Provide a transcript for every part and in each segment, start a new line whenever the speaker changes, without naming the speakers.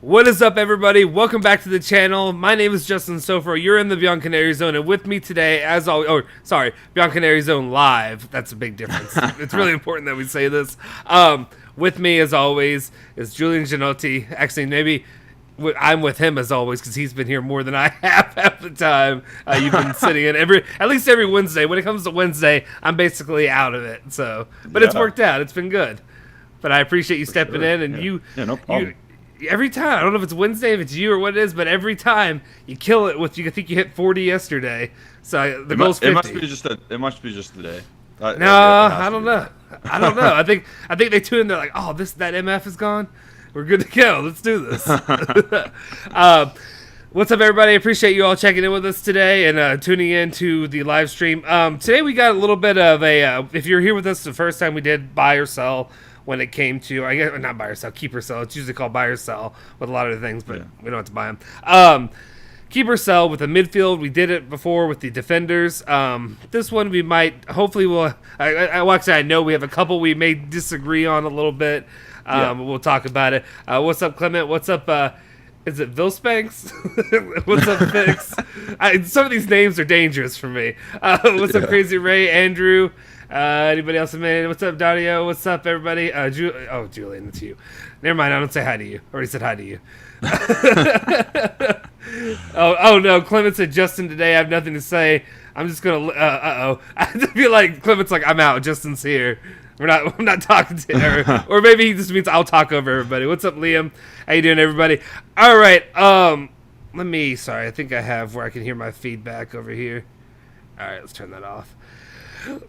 What is up, everybody? Welcome back to the channel. My name is Justin Sofro. You're in the Bianconeri Zone, and with me today, as always, Bianconeri Zone Live. That's a big difference. It's really important that we say this. With me, as always, is Julian Genotti. Actually, maybe I'm with him as always because he's been here more than I have half the time. You've been sitting in at least every Wednesday. When it comes to Wednesday, I'm basically out of it. But it's worked out. It's been good. But I appreciate you stepping in, and
no problem.
Every time, I don't know if it's Wednesday, if it's you or what it is, but every time you kill it with, I think you hit 40 yesterday. So the goal's 50.
It must be just the day.
I don't know. I think they tune in. They're like, oh, that MF is gone. We're good to go. Let's do this. What's up, everybody? I appreciate you all checking in with us today and tuning in to the live stream. Today we got a little bit of a, if you're here with us the first time, we did buy or sell. When it came to, I guess, not buy or sell, keep or sell. It's usually called buy or sell with a lot of the things, but we don't have to buy them. Keep or sell with the midfield. We did it before with the defenders. This one we might, hopefully I know we have a couple we may disagree on a little bit. We'll talk about it. What's up, Clement? What's up, is it Vilspanks? What's up, Fix? Some of these names are dangerous for me. What's up, Crazy Ray, Andrew? Anybody else in there? What's up, Dario? What's up, everybody? Julian, it's you. Never mind, I don't say hi to you. I already said hi to you. oh no, Clement said Justin today. I have nothing to say. I'm just gonna. I feel like Clement's like, I'm out. Justin's here. I'm not talking to her. Or maybe he just means I'll talk over everybody. What's up, Liam? How you doing, everybody? All right. Sorry, I think I have where I can hear my feedback over here. All right, let's turn that off.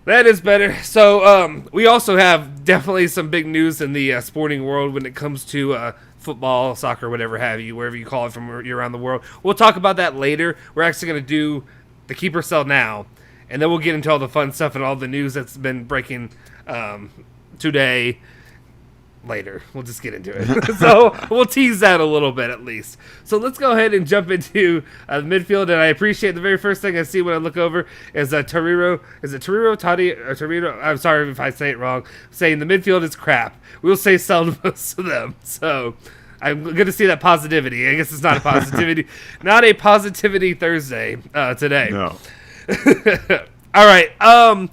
That is better. So we also have definitely some big news in the sporting world when it comes to football, soccer, whatever have you, wherever you call it from around the world. We'll talk about that later. We're actually going to do the keep or sell now, and then we'll get into all the fun stuff and all the news that's been breaking today. Later, we'll just get into it. So we'll tease that a little bit at least. So let's go ahead and jump into the midfield. And I appreciate the very first thing I see when I look over is Toriro. Is it Toriro? Toriro? I'm sorry if I say it wrong. Saying the midfield is crap. We'll say sell to most of them. So I'm good to see that positivity. I guess it's not a positivity, not a positivity Thursday today.
No.
All right.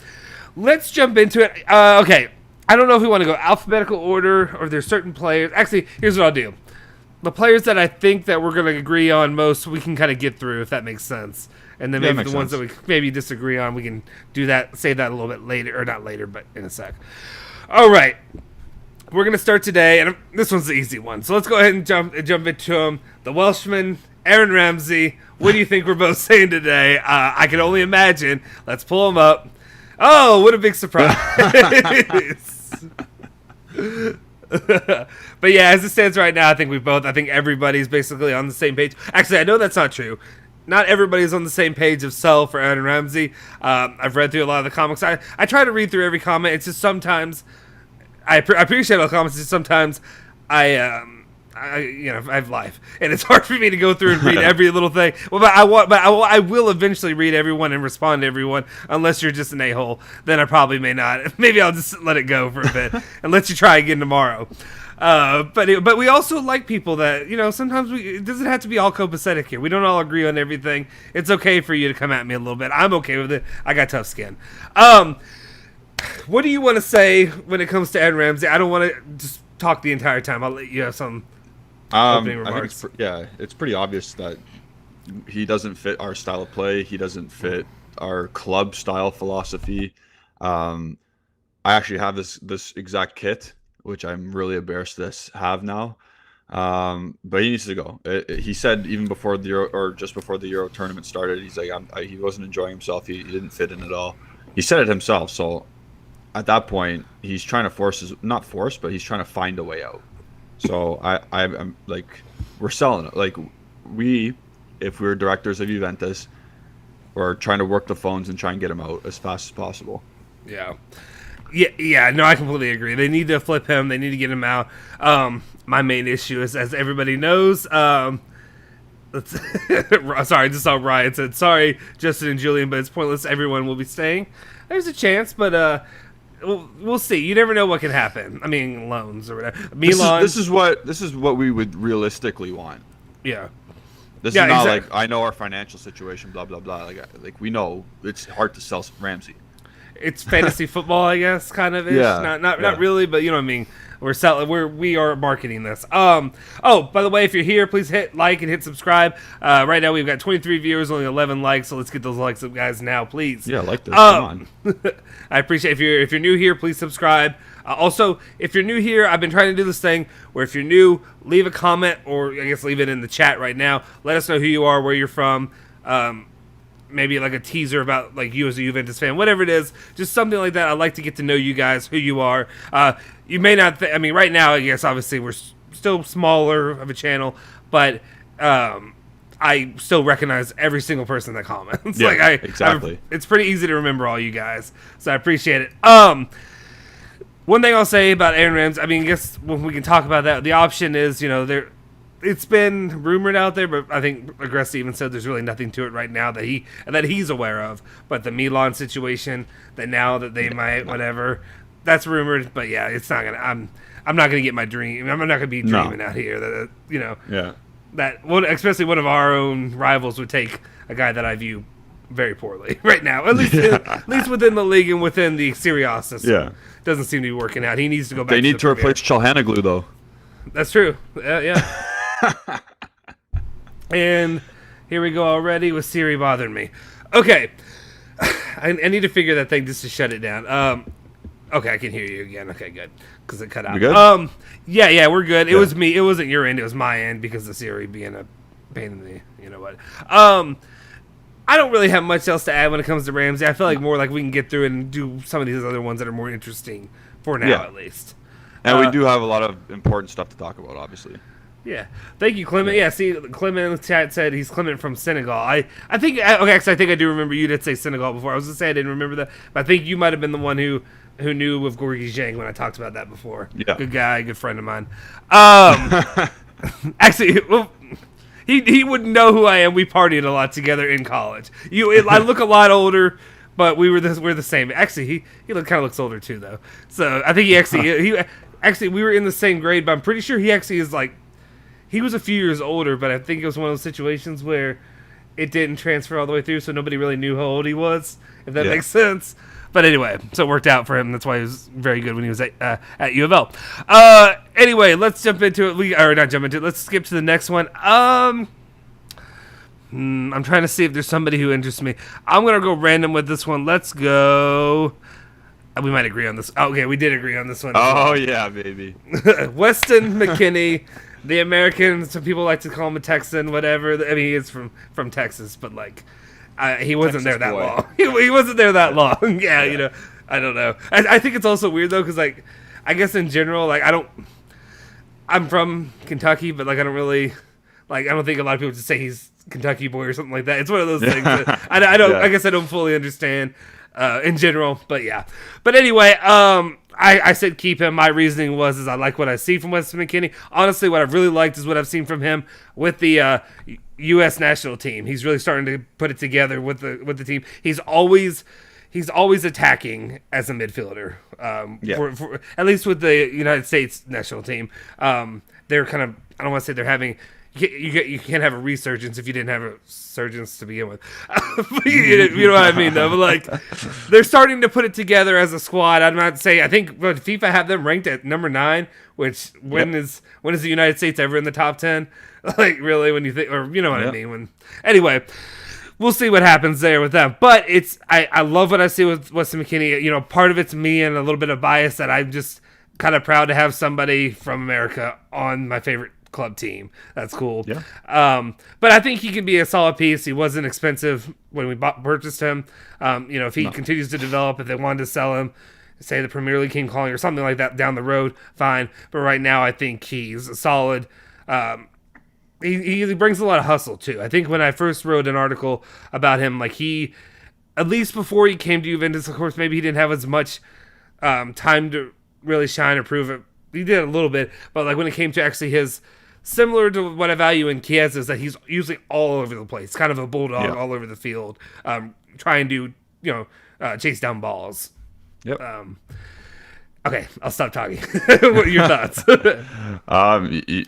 Let's jump into it. Okay. I don't know if we want to go alphabetical order or there's certain players. Actually, here's what I'll do. The players that I think that we're going to agree on most, we can kind of get through, if that makes sense. And then maybe the ones that we maybe disagree on, we can do that, say that a little bit later, or not later, but in a sec. All right. We're going to start today, and this one's the easy one. So let's go ahead and jump into him. The Welshman, Adrien Ramsey. What do you think we're both saying today? I can only imagine. Let's pull him up. Oh, what a big surprise. But yeah, as it stands right now, I think everybody's basically on the same page. Actually, I know that's not true. Not everybody's on the same page of sell for Adrien Ramsey. I've read through a lot of the comics. I try to read through every comment. It's just sometimes I appreciate all the comments. It's just sometimes I have life, and it's hard for me to go through and read every little thing. Well, but I will eventually read everyone and respond to everyone. Unless you're just an a-hole, then I probably may not. Maybe I'll just let it go for a bit and let you try again tomorrow. But we also like people that, sometimes it doesn't have to be all copacetic here. We don't all agree on everything. It's okay for you to come at me a little bit. I'm okay with it. I got tough skin. What do you want to say when it comes to Adrien Ramsey? I don't want to just talk the entire time. I'll let you have some opening remarks.
I think it's pretty obvious that he doesn't fit our style of play. He doesn't fit our club style philosophy. I actually have this exact kit, which I'm really embarrassed to have now. But he needs to go. He said even before the Euro, or just before the Euro tournament started, he's like, he wasn't enjoying himself. He didn't fit in at all. He said it himself. So at that point, he's trying to but he's trying to find a way out. So I'm like, we're selling it. Like if we're directors of Juventus, we're trying to work the phones and try and get him out as fast as possible.
Yeah. No, I completely agree. They need to flip him. They need to get him out. My main issue is, as everybody knows, sorry, I just saw Ryan said, sorry, Justin and Julian, but it's pointless. Everyone will be staying. There's a chance, but we'll see. You never know what can happen. I mean, loans or whatever. Milan.
This is what we would realistically want.
Yeah.
This is not like I know our financial situation, blah blah blah. Like we know it's hard to sell Ramsey.
It's fantasy football, I guess, kind of ish.
Yeah.
Not really, but you know what I mean. We are marketing this. Oh, by the way, if you're here, please hit like and hit subscribe. Right now we've got 23 viewers, only 11 likes, so let's get those likes up, guys, now, please.
Yeah, like this. Come on.
I appreciate if you're new here, please subscribe. Also, if you're new here, I've been trying to do this thing where if you're new, leave a comment, or I guess leave it in the chat right now. Let us know who you are, where you're from. Maybe like a teaser about like you as a Juventus fan, whatever it is, just something like that. I'd like to get to know you guys, who you are. You may not, right now, I guess obviously we're still smaller of a channel, but I still recognize every single person that comments.
Yeah, exactly.
It's pretty easy to remember all you guys, so I appreciate it. One thing I'll say about Adrien Rabiot, I guess when we can talk about that, the option is, it's been rumored out there, but I think Aggressive even said there's really nothing to it right now that he's aware of. But the Milan situation, that now that they might whatever, that's rumored. But yeah, it's not gonna. I'm not gonna get my dream. I'm not gonna be dreaming out here that
Yeah.
that one, especially one of our own rivals, would take a guy that I view very poorly right now. At least within the league and within the Serie A system.
Yeah.
Doesn't seem to be working out. He needs to go back.
They need to replace Chalhanoglu though.
That's true. Yeah. And here we go already with Siri bothering me. Okay. I need to figure that thing just to shut it down. Okay, I can hear you again. Okay, good. Because it cut out.
You good?
Yeah, we're good. It was me. It wasn't your end. It was my end because of Siri being a pain in the, you know what. I don't really have much else to add when it comes to Ramsey. I feel like more like we can get through and do some of these other ones that are more interesting for now, at least.
And we do have a lot of important stuff to talk about, obviously.
Yeah. Thank you, Clement. Yeah, see, Clement in the chat said he's Clement from Senegal. I think, okay, actually, I think I do remember you did say Senegal before. I was going to say I didn't remember that, but I think you might have been the one who knew of Gorgui Zhang when I talked about that before.
Yeah.
Good guy, good friend of mine. Actually, well, he wouldn't know who I am. We partied a lot together in college. I look a lot older, but we're the same. Actually, he kind of looks older too, though. So I think he actually we were in the same grade, but I'm pretty sure he actually is like, he was a few years older, but I think it was one of those situations where it didn't transfer all the way through, so nobody really knew how old he was, if that makes sense. But anyway, so it worked out for him. That's why he was very good when he was at U of L. Anyway, let's jump into it. Let's skip to the next one. I'm trying to see if there's somebody who interests me. I'm going to go random with this one. Let's go. We might agree on this. Okay, we did agree on this one.
Oh, yeah, baby.
Weston McKennie. The American, some people like to call him a Texan, whatever. I mean, he is from Texas, but like, he wasn't there that long. He wasn't there that long. Yeah, I don't know. I think it's also weird though, because like, I guess in general, like, I'm from Kentucky, but like, I don't really, like, I don't think a lot of people just say he's Kentucky boy or something like that. It's one of those things that I don't. I guess I don't fully understand in general, but yeah. But anyway, I said keep him. My reasoning was I like what I see from Weston McKennie. Honestly, what I've really liked is what I've seen from him with the U.S. national team. He's really starting to put it together with the team. He's always attacking as a midfielder. For at least with the United States national team, they're kind of, I don't want to say they're having. You can't have a resurgence if you didn't have a surgence to begin with. You know what I mean, though. But like, they're starting to put it together as a squad. I'm not saying. I think FIFA have them ranked at number 9. Which when is the United States ever in the top 10? Like, really, when you think, or you know what I mean. Anyway, we'll see what happens there with them. But I love what I see with Weston McKennie. Part of it's me and a little bit of bias that I'm just kind of proud to have somebody from America on my favorite club team. That's cool. Yeah. But I think he can be a solid piece. He wasn't expensive when we purchased him. If he continues to develop, if they wanted to sell him, say the Premier League came calling or something like that down the road, fine. But right now, I think he's a solid. He brings a lot of hustle too. I think when I first wrote an article about him, like he, at least before he came to Juventus, of course, maybe he didn't have as much time to really shine or prove it. He did a little bit, but like when it came to actually his, similar to what I value in Chiesa is that he's usually all over the place, kind of a bulldog all over the field, trying to chase down balls. Yep. Okay, I'll stop talking. What are your thoughts?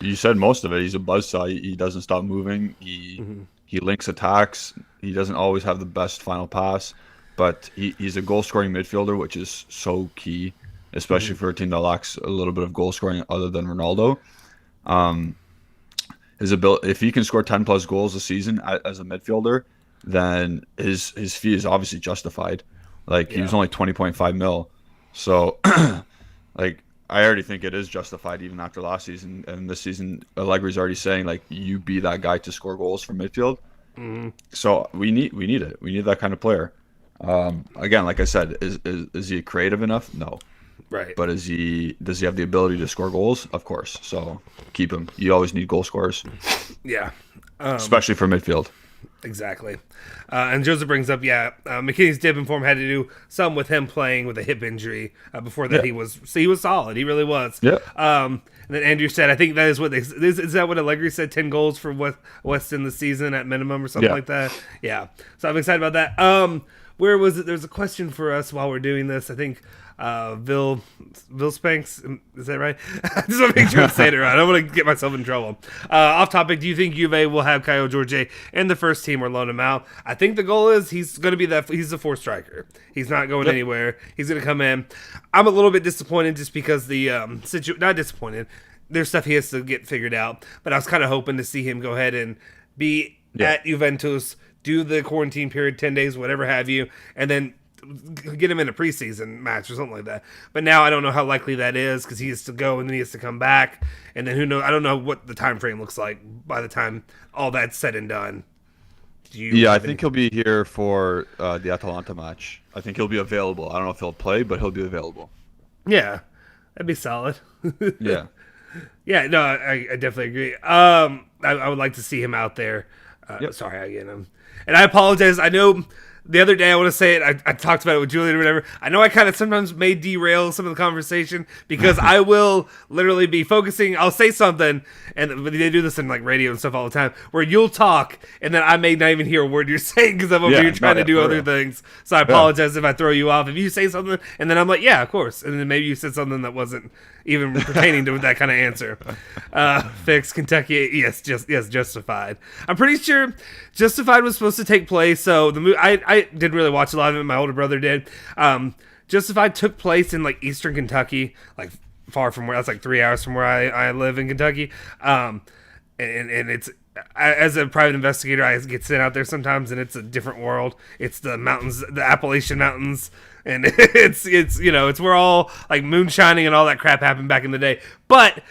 You said most of it. He's a buzzsaw. He doesn't stop moving. He links attacks. He doesn't always have the best final pass, but he's a goal scoring midfielder, which is so key, especially for a team that lacks a little bit of goal scoring other than Ronaldo. His ability, if he can score 10 plus goals a season as a midfielder, then his fee is obviously justified. Like he was only 20.5 mil. So, like, I already think it is justified even after last season. And this season, Allegri's already saying, like, you be that guy to score goals from midfield. So we need it. We need that kind of player. Again, like I said, is he creative enough? No.
Right.
But does he have the ability to score goals? Of course. So keep him. You always need goal scorers.
Yeah.
Especially for midfield.
Exactly. And Joseph brings up, McKennie's dip in form had to do some with him playing with a hip injury. Before that, he was solid. He really was.
Yeah.
And then Andrew said, I think that is what is that what Allegri said? 10 goals for Weston this season at minimum or something like that. Yeah. So I'm excited about that. Where was it? There's a question for us while we're doing this. I think Bill Spanks, is that right? I just want to make sure I'm saying it right. I don't want to get myself in trouble. Off topic, do you think Juve will have Caio Jorge in the first team or loan him out? I think the goal is he's going to be he's the fourth striker. He's not going anywhere. He's going to come in. I'm a little bit disappointed just because not disappointed. There's stuff he has to get figured out, but I was kind of hoping to see him go ahead and be at Juventus, do the quarantine period, 10 days, whatever have you, and then get him in a preseason match or something like that. But now I don't know how likely that is because he has to go and then he has to come back. And then who knows? I don't know what the time frame looks like by the time all that's said and done.
I think he'll be here for the Atalanta match. I think he'll be available. I don't know if he'll play, but he'll be available.
Yeah, that'd be solid.
Yeah.
Yeah, no, I definitely agree. I would like to see him out there. Sorry again. And I apologize. I know the other day, I want to say it, I talked about it with Julian or whatever. I know I kind of sometimes may derail some of the conversation because I will literally be focusing. I'll say something, and they do this in like radio and stuff all the time, where you'll talk, and then I may not even hear a word you're saying because I'm over here trying to do other things. So I apologize if I throw you off. If you say something, and then I'm like, yeah, of course. And then maybe you said something that wasn't even pertaining to that kind of answer. Fix Kentucky, yes, Justified. I'm pretty sure Justified was supposed to take place. So the movie, I didn't really watch a lot of it. My older brother did. Justified took place in like Eastern Kentucky, like far from where. That's like 3 hours from where I live in Kentucky. And it's, as a private investigator, I get sent out there sometimes, and it's a different world. It's the mountains, the Appalachian Mountains. And it's where all like moonshining and all that crap happened back in the day. But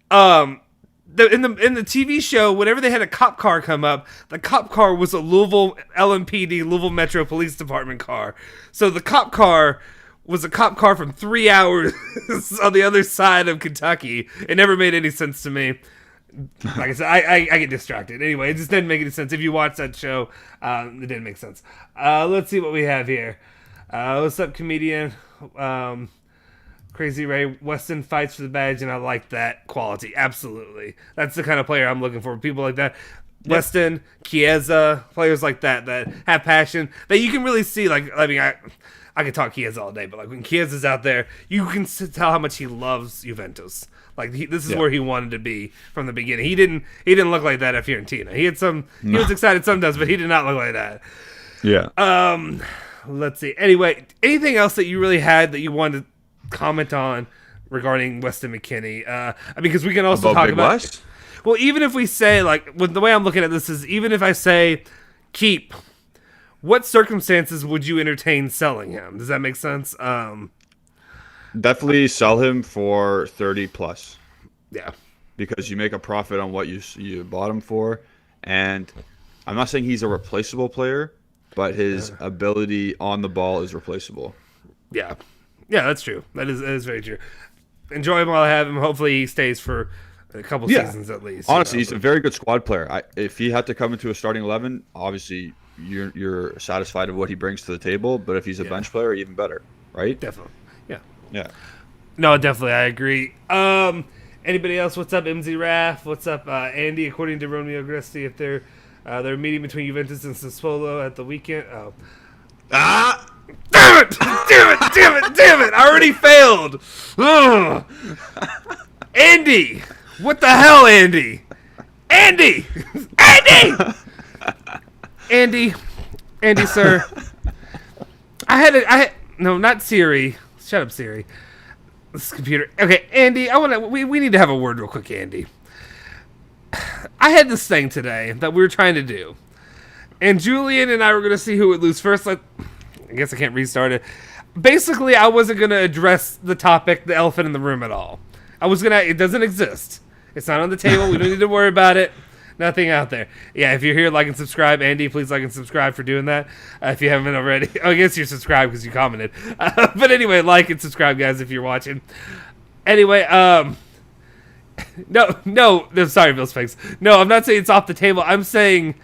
in the TV show, whenever they had a cop car come up, the cop car was a Louisville LMPD, Louisville Metro Police Department car. So the cop car was a cop car from 3 hours on the other side of Kentucky. It never made any sense to me. Like I said, I get distracted. Anyway, it just didn't make any sense. If you watch that show, it didn't make sense. Let's see what we have here. What's up, comedian? Crazy Ray. Weston fights for the badge, and I like that quality. Absolutely. That's the kind of player I'm looking for. People like that. Yep. Weston, Chiesa, players like that have passion, that you can really see. Like, I mean, I could talk Chiesa all day, but like when Chiesa's out there, you can tell how much he loves Juventus. Like this is where he wanted to be from the beginning. He didn't look like that at Fiorentina. He was excited sometimes, but he did not look like that.
Yeah.
Let's see. Anyway, anything else that you really had that you wanted to comment on regarding Weston McKennie? I mean, because we can also talk about.
West?
Well, even if we say, like, the way I'm looking at this is, even if I say keep, what circumstances would you entertain selling him? Does that make sense?
Definitely sell him for 30 plus.
Yeah,
because you make a profit on what you bought him for, and I'm not saying he's a replaceable player, but his ability on the ball is replaceable.
Yeah, that's true. That is very true. Enjoy him while I have him. Hopefully he stays for a couple seasons at least.
Honestly, he's a very good squad player. If he had to come into a starting 11, obviously you're satisfied with what he brings to the table. But if he's a bench player, even better, right?
Definitely.
Yeah.
No, definitely, I agree. Anybody else? What's up, MZ Raff? What's up, Andy? According to Romeo Agresti, if they're meeting between Juventus and Sassuolo at the weekend. Oh.
Damn
Damn it! I already failed. Ugh. Andy, what the hell, Andy? Andy, sir. No, not Siri. Shut up, Siri. This computer. Okay, Andy, we need to have a word real quick, Andy. I had this thing today that we were trying to do. And Julian and I were going to see who would lose first. I guess I can't restart it. Basically, I wasn't going to address the topic, the elephant in the room at all. It doesn't exist. It's not on the table. We don't need to worry about it. Nothing out there. Yeah, if you're here, like and subscribe. Andy, please like and subscribe for doing that. If you haven't already. I guess you're subscribed because you commented. But anyway, like and subscribe, guys, if you're watching. Anyway, No, sorry, Bill Spinks. No, I'm not saying it's off the table. I'm saying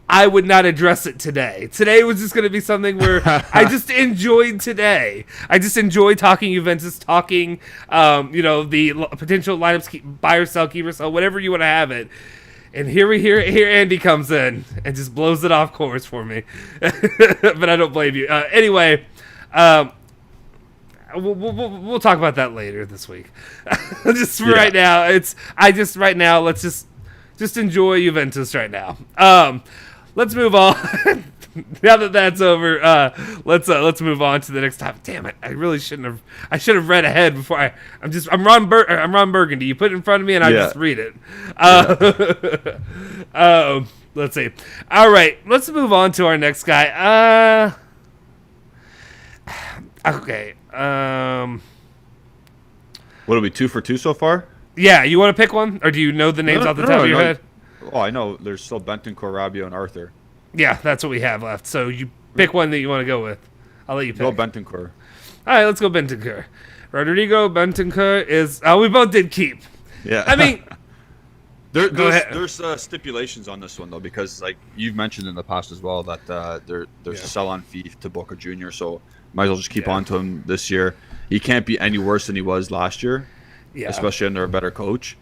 I would not address it today. Today was just going to be something where I just enjoyed today. I just enjoyed talking Juventus, talking, the potential lineups, buy or sell, keep or sell, whatever you want to have it. And here Andy comes in and just blows it off course for me. But I don't blame you. Anyway, we'll talk about that later this week. Right now, let's just enjoy Juventus right now. Let's move on. Now that that's over, let's move on to the next topic. Damn it! I should have read ahead before I'm Ron Burgundy. You put it in front of me and I just read it. Let's see. All right, let's move on to our next guy. Okay.
What are we 2 for 2 so far?
Yeah, you want to pick one, or do you know the names off the top of your head?
Oh, I know. There's still Bentancur, Rabiot, and Arthur.
Yeah, that's what we have left. So you pick one that you want to go with. I'll let you pick.
Go Bentancur.
All right, let's go Bentancur. Rodrigo Bentancur is. We both did keep.
Yeah.
I mean,
there's stipulations on this one though, because like you've mentioned in the past as well that there's a sell-on fee to Boca Jr. So might as well just keep on to him this year. He can't be any worse than he was last year, especially under a better coach.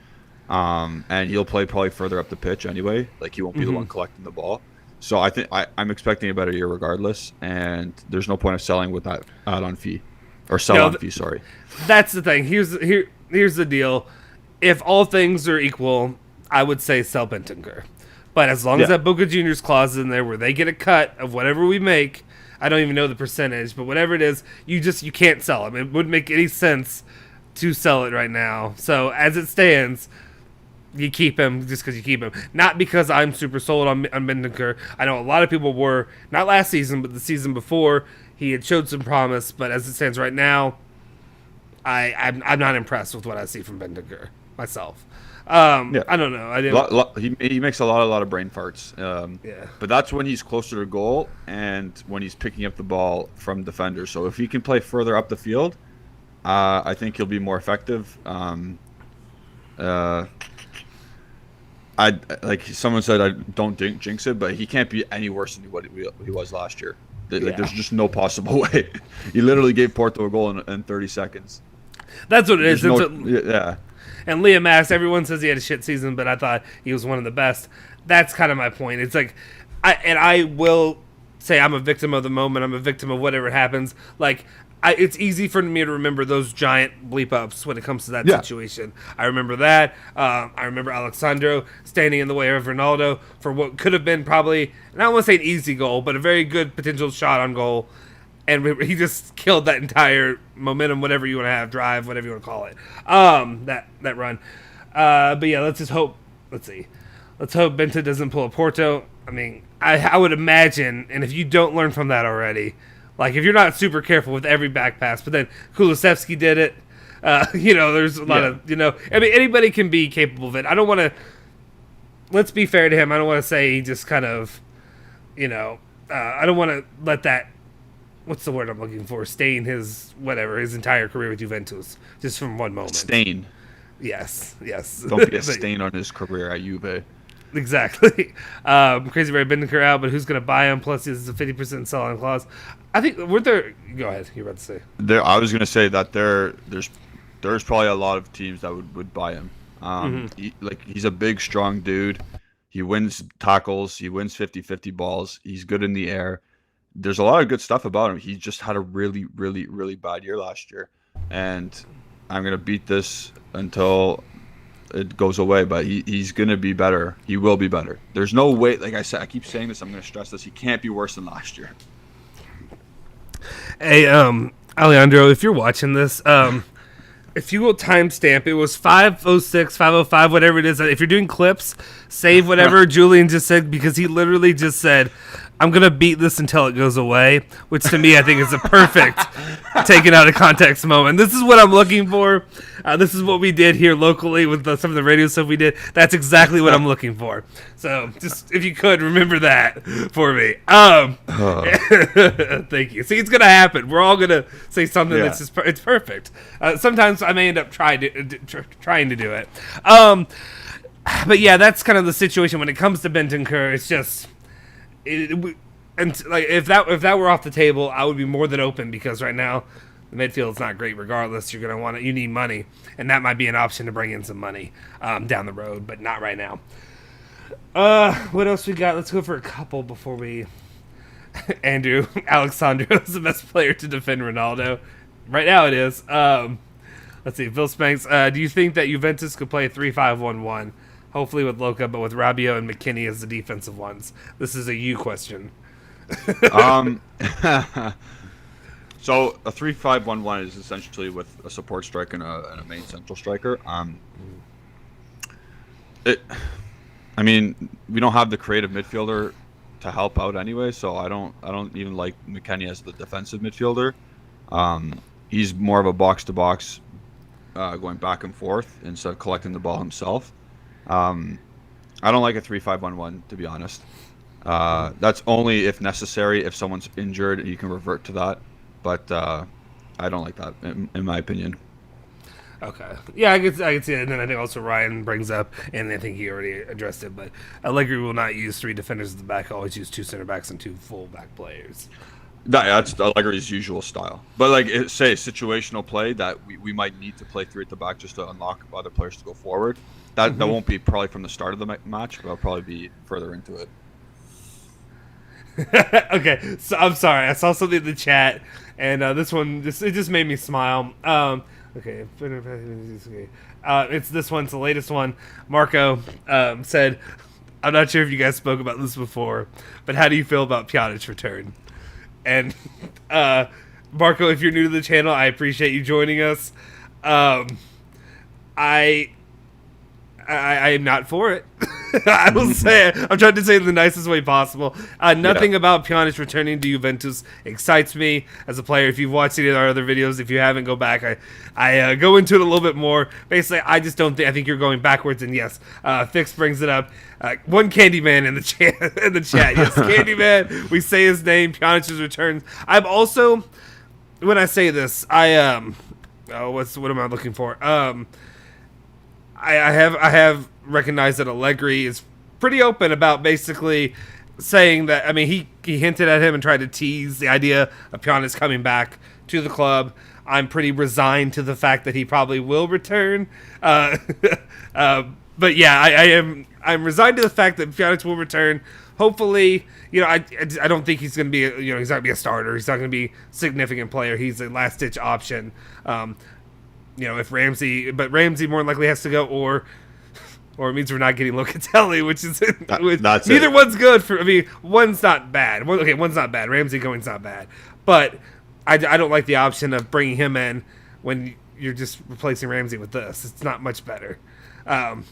And he'll play probably further up the pitch anyway. Like he won't be the one collecting the ball. So I think I'm expecting a better year regardless, and there's no point of selling with that add-on fee or sell-on fee. Sorry.
That's the thing. Here's the deal. If all things are equal, I would say sell Bentancur. But as long as that Boca Juniors clause is in there where they get a cut of whatever we make, I don't even know the percentage, but whatever it is, you can't sell him. It wouldn't make any sense to sell it right now. So as it stands, you keep him just because you keep him. Not because I'm super sold on Bentancur. I know a lot of people were, not last season, but the season before. He had showed some promise, but as it stands right now, I'm not impressed with what I see from Bentancur myself. I don't know.
He makes a lot of brain farts. But that's when he's closer to goal and when he's picking up the ball from defenders. So if he can play further up the field, I think he'll be more effective. Like someone said, I don't jinx it, but he can't be any worse than what he was last year. There's just no possible way. He literally gave Porto a goal in 30 seconds.
That's what it is.
Yeah.
And Liam Max, everyone says he had a shit season, but I thought he was one of the best. That's kind of my point. It's like, I will say I'm a victim of the moment. I'm a victim of whatever happens. Like, it's easy for me to remember those giant bleep ups when it comes to that situation. I remember that. I remember Alexandro standing in the way of Ronaldo for what could have been probably, and I don't want to say an easy goal, but a very good potential shot on goal. And he just killed that entire momentum, whatever you want to have, drive, whatever you want to call it. That run. But yeah, let's just hope. Let's see. Let's hope Benta doesn't pull a Porto. I mean, I would imagine, and if you don't learn from that already, like if you're not super careful with every back pass, but then Kulusevski did it. There's a lot of, I mean, anybody can be capable of it. I don't want to, let's be fair to him. I don't want to say he just kind of, I don't want to let that, what's the word I'm looking for? Stain his entire career with Juventus just from one moment.
Stain.
Yes.
Don't be a stain on his career at Juve.
Exactly. Crazy Ray Bentancur out, but who's going to buy him? Plus, he has a 50% sell-on clause. I think weren't there. Go ahead. You're about to say.
I was going to say that there's probably a lot of teams that would buy him. He's a big, strong dude. He wins tackles. He wins 50-50 balls. He's good in the air. there's a lot of good stuff about him. He just had a really, really, really bad year last year, and I'm gonna beat this until it goes away. But he's gonna be better. He will be better. There's no way. Like I said, I keep saying this. I'm gonna stress this. He can't be worse than last year.
Hey, Alejandro, if you're watching this, if you will timestamp, it was 5:06, 5:05, whatever it is. If you're doing clips, save whatever Julian just said, because he literally just said, I'm going to beat this until it goes away, which to me I think is a perfect taken out of context moment. This is what I'm looking for. This is what we did here locally with some of the radio stuff we did. That's exactly what I'm looking for. So just, if you could, remember that for me. Thank you. See, it's going to happen. We're all going to say something that's just, it's perfect. Sometimes I may end up trying to do it. But yeah, that's kind of the situation when it comes to Bentancur. It's just... and like if that were off the table, I would be more than open, because right now the midfield's not great. Regardless, you're gonna want it. You need money, and that might be an option to bring in some money down the road, but not right now. What else we got? Let's go for a couple before we. Andrew Alexandro is the best player to defend Ronaldo. Right now, it is. Let's see. Phil Spanks. Do you think that Juventus could play 3-5-1-1? Hopefully with Loca, but with Rabiot and McKennie as the defensive ones. This is a you question.
So a 3-5-1-1 is essentially with a support striker and a main central striker. I mean, we don't have the creative midfielder to help out anyway, so I don't even like McKennie as the defensive midfielder. He's more of a box to box, going back and forth instead of collecting the ball himself. I don't like a 3-5-1-1, to be honest. That's only if necessary. If someone's injured, you can revert to that. But I don't like that, in my opinion.
Okay. Yeah, I can see it. And then I think also Ryan brings up, and I think he already addressed it, but Allegri will not use 3 defenders at the back. Always use 2 center backs and 2 full back players.
That's Allegri's usual style. But like, say situational play that we might need to play 3 at the back just to unlock other players to go forward. That won't be probably from the start of the match, but it'll probably be further into it.
Okay, so I'm sorry. I saw something in the chat, and this one it just made me smile. Okay, it's this one. It's the latest one. Marco said, "I'm not sure if you guys spoke about this before, but how do you feel about Pjanic's return?" And Marco, if you're new to the channel, I appreciate you joining us. I am not for it. I will say it. I'm trying to say it in the nicest way possible. Nothing about Pjanic returning to Juventus excites me as a player. If you've watched any of our other videos, if you haven't, go back. I go into it a little bit more. Basically, I just don't think. I think you're going backwards. And yes, Fix brings it up. One Candyman in the chat. Yes, Candyman. We say his name. Pjanic's returns. I'm also, when I say this, what am I looking for? I have recognized that Allegri is pretty open about basically saying that. I mean, he hinted at him and tried to tease the idea of Pjanic coming back to the club. I'm pretty resigned to the fact that he probably will return. But yeah, I'm resigned to the fact that Pjanic will return. Hopefully, I don't think he's going to be he's not going to be a starter. He's not going to be a significant player. He's a last ditch option. If Ramsey more than likely has to go, or it means we're not getting Locatelli, which neither one's good for. I mean, one's not bad. One's not bad. Ramsey going's not bad, but I don't like the option of bringing him in when you're just replacing Ramsey with this. It's not much better. But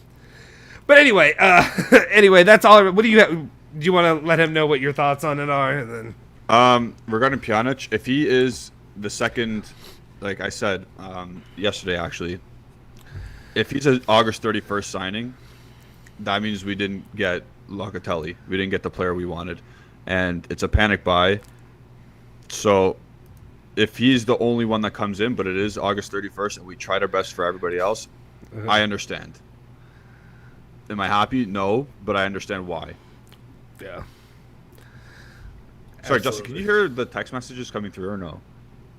anyway, that's all. What do you have? Do you want to let him know what your thoughts on it are? And then,
regarding Pjanic, if he is the second. Like I said yesterday, actually, if he's an August 31st signing, that means we didn't get Locatelli. We didn't get the player we wanted. And it's a panic buy. So if he's the only one that comes in, but it is August 31st and we tried our best for everybody else, I understand. Am I happy? No, but I understand why.
Yeah.
Sorry, Justin, can you hear the text messages coming through or no?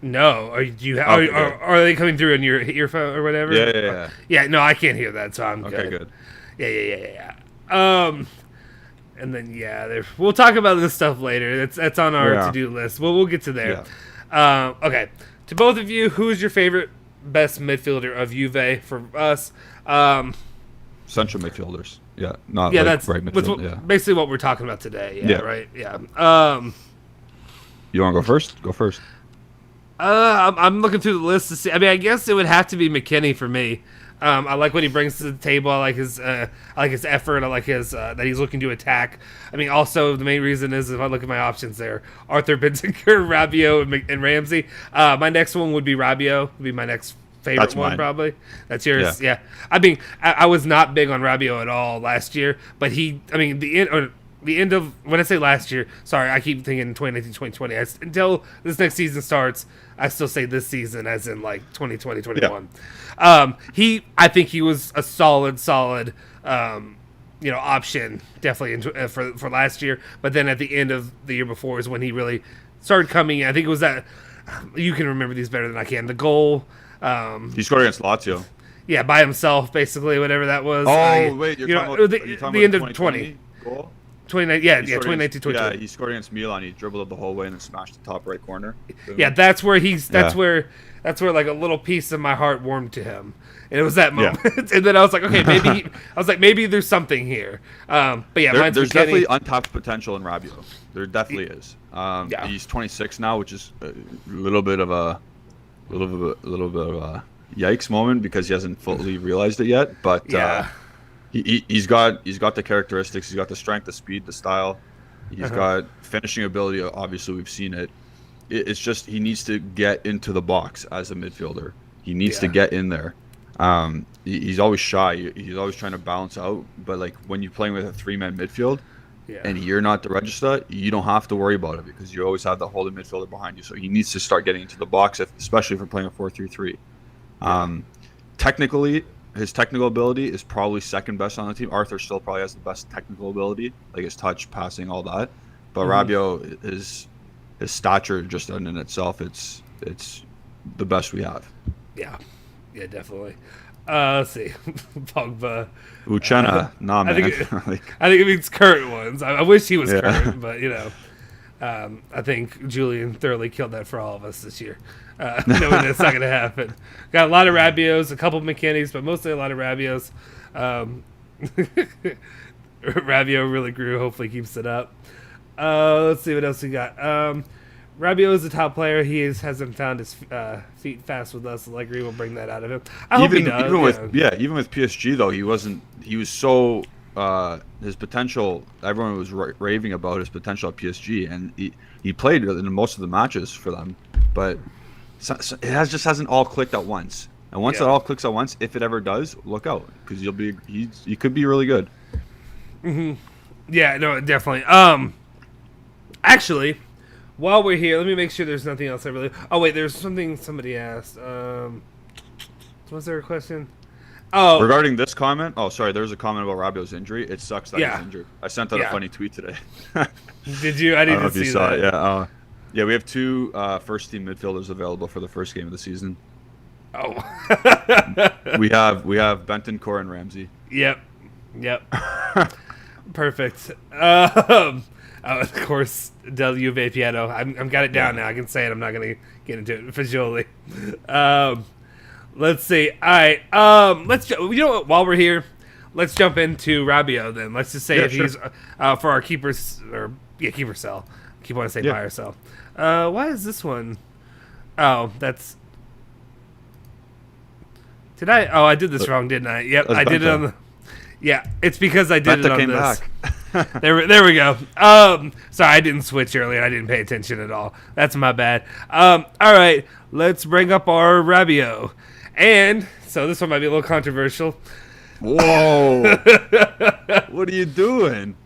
No, are they coming through in your earphone or whatever?
Yeah.
Yeah, no, I can't hear that, so I'm good.
Okay, good.
Yeah. And then we'll talk about this stuff later. That's on our to-do list. We'll get to there. Yeah. Okay. To both of you, who is your favorite best midfielder of Juve for us?
Central midfielders. Yeah. Not
that's
right midfield.
Basically what we're talking about today. Yeah. Right. Yeah.
You want to go first? Go first.
I'm looking through the list to see. I mean, I guess it would have to be McKennie for me. I like what he brings to the table. I like his effort. I like his that he's looking to attack. I mean, also the main reason is if I look at my options there, Arthur Bentancur, Rabiot, and Ramsey. My next one would be Rabiot. Would be my next favorite one, probably. That's yours. Yeah. I mean, I was not big on Rabiot at all last year, but the end of, when I say last year, sorry, I keep thinking 2019, 2020. Until this next season starts, I still say this season as in like 2020, 21. Yeah. I think he was a solid, option definitely for last year. But then at the end of the year before is when he really started coming in. I think it was that, you can remember these better than I can. The goal.
He scored against Lazio.
Yeah, by himself, basically, whatever that was.
Oh, wait, you're talking about
the end of 2020
goal?
2019, 2020.
Yeah, he scored against Milan. He dribbled it the whole way and then smashed the top right corner.
Yeah, that's where like a little piece of my heart warmed to him. And it was that moment. Yeah. And then I was like, okay, maybe there's something here. But yeah,
there's definitely untapped potential in Rabiot. There definitely is. He's 26 now, which is a little bit of a yikes moment because he hasn't fully realized it yet. But He's got the characteristics. He's got the strength, the speed, the style. He's got finishing ability. Obviously, we've seen it. It's just he needs to get into the box as a midfielder. He needs to get in there. He's always shy. He's always trying to balance out. But like when you're playing with a 3-man midfield, and you're not the register, you don't have to worry about it because you always have the holding midfielder behind you. So he needs to start getting into the box, especially if we're playing a 4-3-3. Technically, his technical ability is probably second best on the team. Arthur still probably has the best technical ability, like his touch, passing, all that. But Rabiot, his stature just in itself, it's the best we have.
Yeah, definitely. Let's see, Pogba.
Uchenna, nah, man.
I think it means current ones. I wish he was current, but I think Julian thoroughly killed that for all of us this year. Knowing that's not going to happen. Got a lot of Rabiots, a couple of McKennies, but mostly a lot of Rabiots. Rabiot really grew. Hopefully keeps it up. Let's see what else we got. Rabiot is a top player. He hasn't found his feet fast with us. Allegri will bring that out of him. I hope he does.
Even with PSG though, he was so his potential. Everyone was raving about his potential at PSG, and he played in most of the matches for them, but it just hasn't all clicked at once. And once it all clicks at once, if it ever does, look out because he could be really good.
Mm-hmm. Yeah, no, definitely. Actually, while we're here, let me make sure there's nothing else I really. Oh wait, there's something somebody asked. Was there a question? Oh,
regarding this comment. Oh, sorry. There was a comment about Rabiot's injury. It sucks that he's injured. I sent out a funny tweet today.
Did you? I didn't even see that.
It. Yeah, we have 2 first-team midfielders available for the first game of the season.
Oh.
we have Bentancur and Ramsey.
Yep. Perfect. Of course, Del Juve Piano. I'm got it down now. I can say it. I'm not going to get into it visually. Let's see. All right. While we're here, let's jump into Rabiot then. Let's just say he's for our keepers keeper sell. Keep wanting to say buy or sell. Why is this one? Oh, that's. Did I? Oh, I did this wrong, didn't I? Yep, I did it on the. Yeah, it's because I did it on this. Back. there we go. Sorry, I didn't switch earlier. I didn't pay attention at all. That's my bad. All right, let's bring up our Rabiot. And so this one might be a little controversial.
Whoa! What are you doing?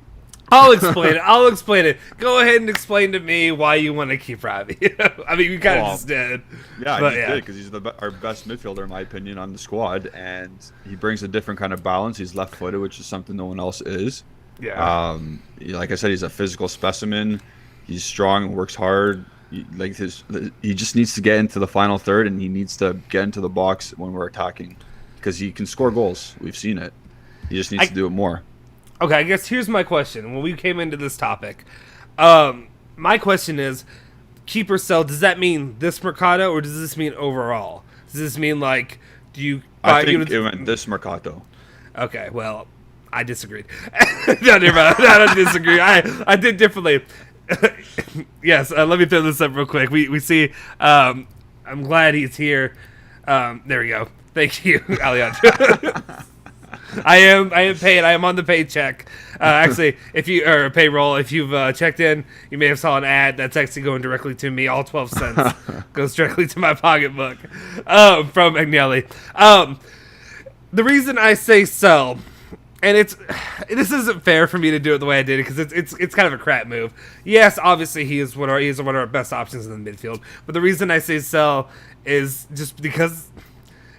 I'll explain it. Go ahead and explain to me why you want to keep Rabiot. I mean, we kind of just did.
Yeah, I just did because he's our best midfielder, in my opinion, on the squad. And he brings a different kind of balance. He's left-footed, which is something no one else is.
Yeah.
Like I said, he's a physical specimen. He's strong and works hard. He just needs to get into the final third, and he needs to get into the box when we're attacking because he can score goals. We've seen it. He just needs to do it more.
Okay, I guess here's my question. When we came into this topic, my question is, keep or sell, does that mean this Mercado or does this mean overall? Does this mean like, do you buy
I think
units?
it went this Mercato.
Okay, well, I disagreed. No, never mind. I don't disagree. I did differently. Yes, let me throw this up real quick. We see, I'm glad he's here. There we go. Thank you, Alejandro. I am paid. I am on the paycheck. Actually, if you or payroll, if you've checked in, you may have saw an ad that's actually going directly to me. All 12 cents goes directly to my pocketbook from Agnelli. The reason I say sell, and this isn't fair for me to do it the way I did it because it's kind of a crap move. Yes, obviously he is one of our best options in the midfield, but the reason I say sell is just because.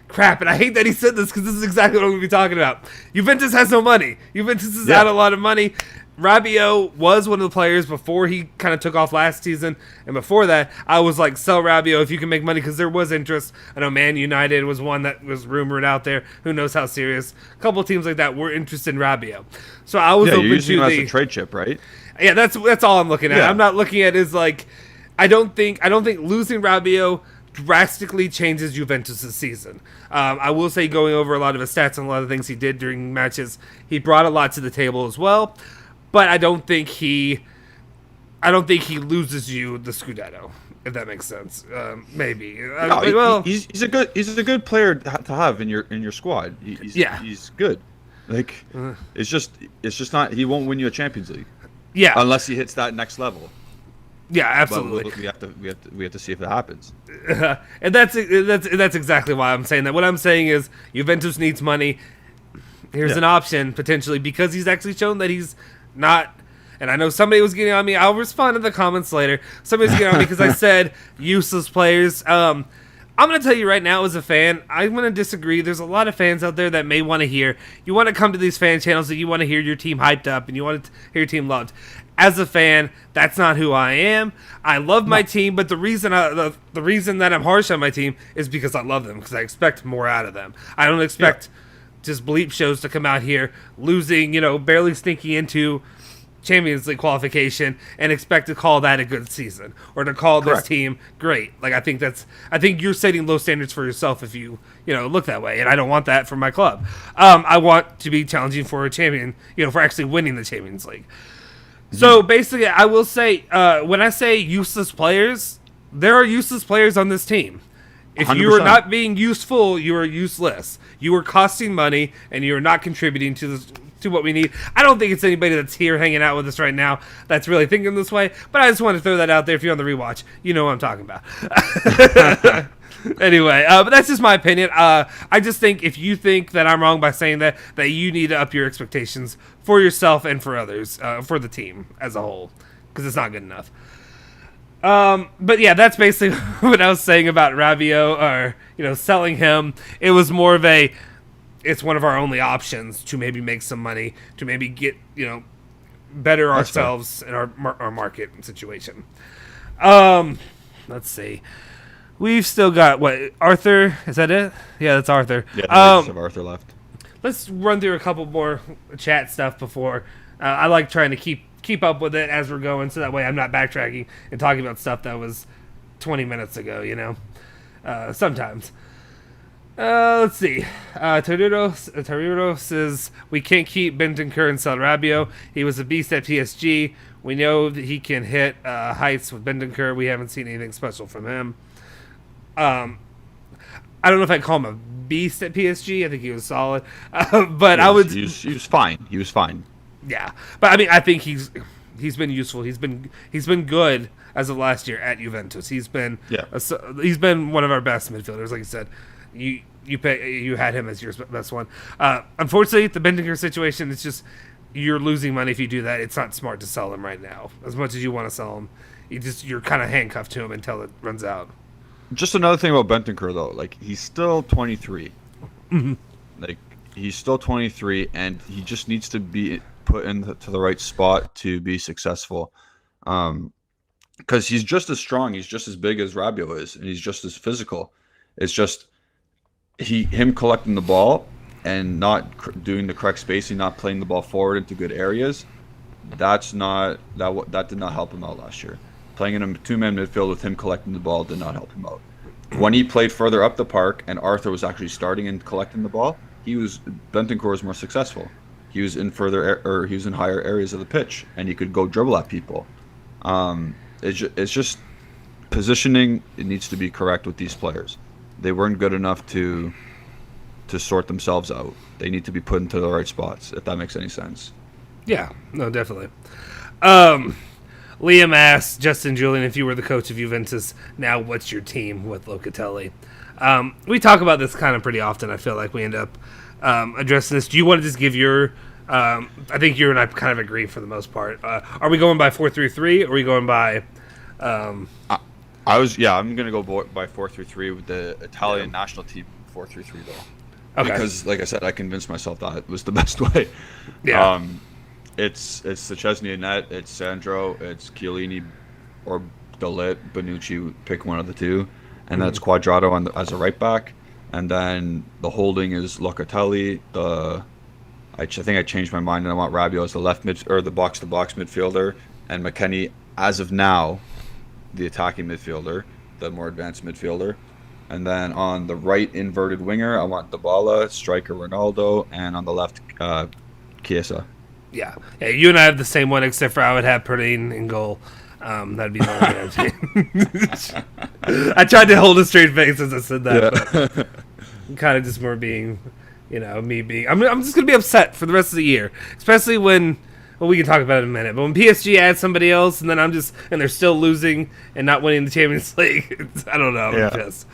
Crap, and I hate that he said this because this is exactly what I'm going to be talking about. Juventus has no money. Juventus is out a lot of money. Rabiot was one of the players before he kind of took off last season, and before that, I was like, sell Rabiot if you can make money because there was interest. I know Man United was one that was rumored out there. Who knows how serious? A couple of teams like that were interested in Rabiot. So I was open
you're using
to
him as a trade chip, right?
Yeah, that's all I'm looking at. I'm not looking at is like, I don't think losing Rabiot drastically changes Juventus' season. I will say, going over a lot of his stats and a lot of things he did during matches, he brought a lot to the table as well. But I don't think he loses you the Scudetto, if that makes sense. Maybe.
He's a good player to have in your squad. He's good. Like it's just not. He won't win you a Champions League.
Yeah,
unless he hits that next level.
Yeah, absolutely.
But we have to see if that happens.
And that's exactly why I'm saying that. What I'm saying is Juventus needs money. Here's an option potentially because he's actually shown that he's not. And I know somebody was getting on me. I'll respond to the comments later. Somebody's getting on me because I said useless players. I'm going to tell you right now as a fan, I'm going to disagree. There's a lot of fans out there that may want to hear. You want to come to these fan channels that you want to hear your team hyped up and you want to hear your team loved. As a fan, that's not who I am. I love my team, but the reason that I'm harsh on my team is because I love them, because I expect more out of them. I don't expect just bleep shows to come out here losing, barely sneaking into Champions League qualification and expect to call that a good season or to call this team great. Like I think you're setting low standards for yourself if you look that way, and I don't want that for my club. I want to be challenging for a champion, for actually winning the Champions League. So basically, I will say when I say useless players, there are useless players on this team. If 100%. You are not being useful, you are useless. You are costing money, and you are not contributing to what we need. I don't think it's anybody that's here hanging out with us right now that's really thinking this way, but I just want to throw that out there. If you're on the rewatch, you know what I'm talking about. Anyway, but that's just my opinion. I just think if you think that I'm wrong by saying that you need to up your expectations for yourself and for others, for the team as a whole, because it's not good enough. But yeah, that's basically what I was saying about Rabiot, or selling him. It was more of it's one of our only options to maybe make some money, to maybe get better ourselves in our market situation. Let's see. We've still got Arthur? Is that it? Yeah, that's Arthur.
Yeah, we just have Arthur left.
Let's run through a couple more chat stuff before. I like trying to keep up with it as we're going, so that way I'm not backtracking and talking about stuff that was 20 minutes ago. Sometimes. Let's see. Tarudo says we can't keep Bentancur and sell Rabiot. He was a beast at PSG. We know that he can hit heights with Bentancur. We haven't seen anything special from him. I don't know if I'd call him a beast at PSG. I think he was solid, but I would.
He was fine. He was fine.
Yeah, but I mean, I think he's been useful. He's been good as of last year at Juventus. He's been one of our best midfielders. Like you said, you had him as your best one. Unfortunately, the Bentancur situation, it's just you're losing money if you do that. It's not smart to sell him right now. As much as you want to sell him, you're kind of handcuffed to him until it runs out.
Just another thing about Bentancur, though, like he's still 23.
Mm-hmm.
Like he's still 23, and he just needs to be put into the right spot to be successful. Because he's just as strong, he's just as big as Rabiot is, and he's just as physical. It's just him collecting the ball and not doing the correct spacing, not playing the ball forward into good areas, that did not help him out last year. Playing in a two-man midfield with him collecting the ball did not help him out. When he played further up the park and Arthur was actually starting and collecting the ball, Bentancur was more successful. He was in he was in higher areas of the pitch, and he could go dribble at people. It's just positioning. It needs to be correct with these players. They weren't good enough to sort themselves out. They need to be put into the right spots, if that makes any sense.
Yeah, no, definitely. Liam asks, Justin Julian, if you were the coach of Juventus, now what's your team with Locatelli? We talk about this kind of pretty often. I feel like we end up addressing this. Do you want to just give your... I think you and I kind of agree for the most part. Are we going by 4-3-3, or are we going by...
I'm going to go by 4-3-3 with the Italian national team 4-3-3 though.
Okay.
Because, like I said, I convinced myself that was the best way.
Yeah.
It's the Chesney net, it's Sandro, it's Chiellini, or Dalit, Bonucci, pick one of the two. And that's Quadrado as a right back. And then the holding is Locatelli. I think I changed my mind and I want Rabiot as the the box-to-box midfielder. And McKennie, as of now, the attacking midfielder, the more advanced midfielder. And then on the right inverted winger, I want Dybala, striker Ronaldo, and on the left, Chiesa.
Yeah, you and I have the same one, except for I would have Perrine in goal. That'd be the one. I tried to hold a straight face as I said that, but kind of just more being, me being. I'm just gonna be upset for the rest of the year, especially when. Well, we can talk about it in a minute. But when PSG adds somebody else, and then and they're still losing and not winning the Champions League, I don't know. I'm pissed.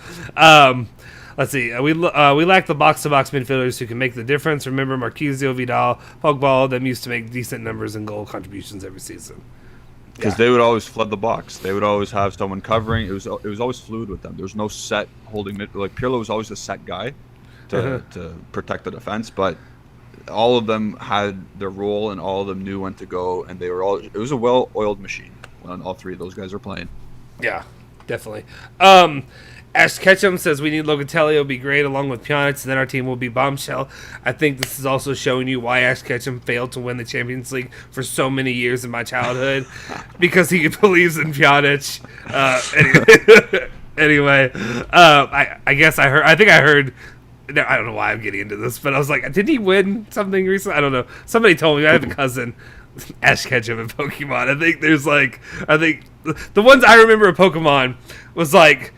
Let's see. We lack the box-to-box midfielders who can make the difference. Remember Marquisio, Vidal, Pogba, them used to make decent numbers and goal contributions every season.
Because they would always flood the box. They would always have someone covering. It was always fluid with them. There was no set holding mid. Like Pirlo was always a set guy to protect the defense, but all of them had their role and all of them knew when to go, and they were all. It was a well-oiled machine when all three of those guys are playing.
Yeah, definitely. Ash Ketchum says we need Locatelli. It'll be great along with Pjanic, and then our team will be bombshell. I think this is also showing you why Ash Ketchum failed to win the Champions League for so many years in my childhood, because he believes in Pjanic. Anyway, I guess I heard. I think I heard. I don't know why I'm getting into this, but I was like, didn't he win something recently? I don't know. Somebody told me. I have a cousin, Ash Ketchum in Pokemon. I think the ones I remember of Pokemon was like.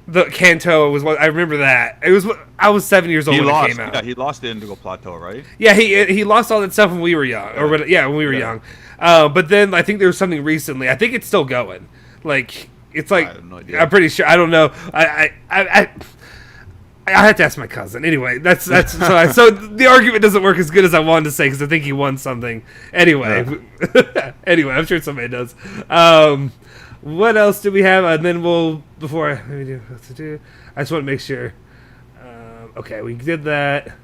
The Kanto was what I remember. That it was. I was 7 years old when it came out.
Yeah, he lost the Indigo Plateau, right?
Yeah, he lost all that stuff when we were young, when we were young. But then I think there was something recently. I think it's still going. Like it's like I have no idea. I'm pretty sure. I don't know. I have to ask my cousin. Anyway, that's so the argument doesn't work as good as I wanted to say because I think he won something. Anyway, I'm sure somebody does. What else do we have? And then let me do what to do. I just want to make sure. Okay, we did that.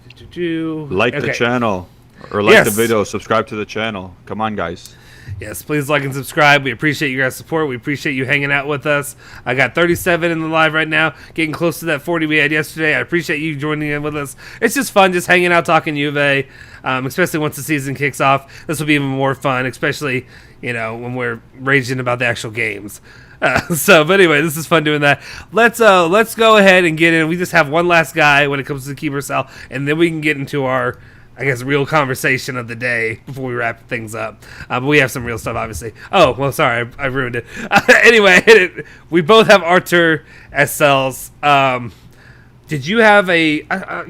Like the channel, or like the video. Subscribe to the channel. Come on, guys.
Yes, please like and subscribe. We appreciate you guys' support. We appreciate you hanging out with us. I got 37 in the live right now, getting close to that 40 we had yesterday. I appreciate you joining in with us. It's just fun just hanging out, talking Juve, especially once the season kicks off. This will be even more fun, especially, when we're raging about the actual games. But anyway, this is fun doing that. Let's go ahead and get in. We just have one last guy when it comes to the keeper cell, and then we can get into our real conversation of the day before we wrap things up. But we have some real stuff, obviously. Oh, well, sorry, I ruined it. Anyway, we both have Arthur as cells. Did you have I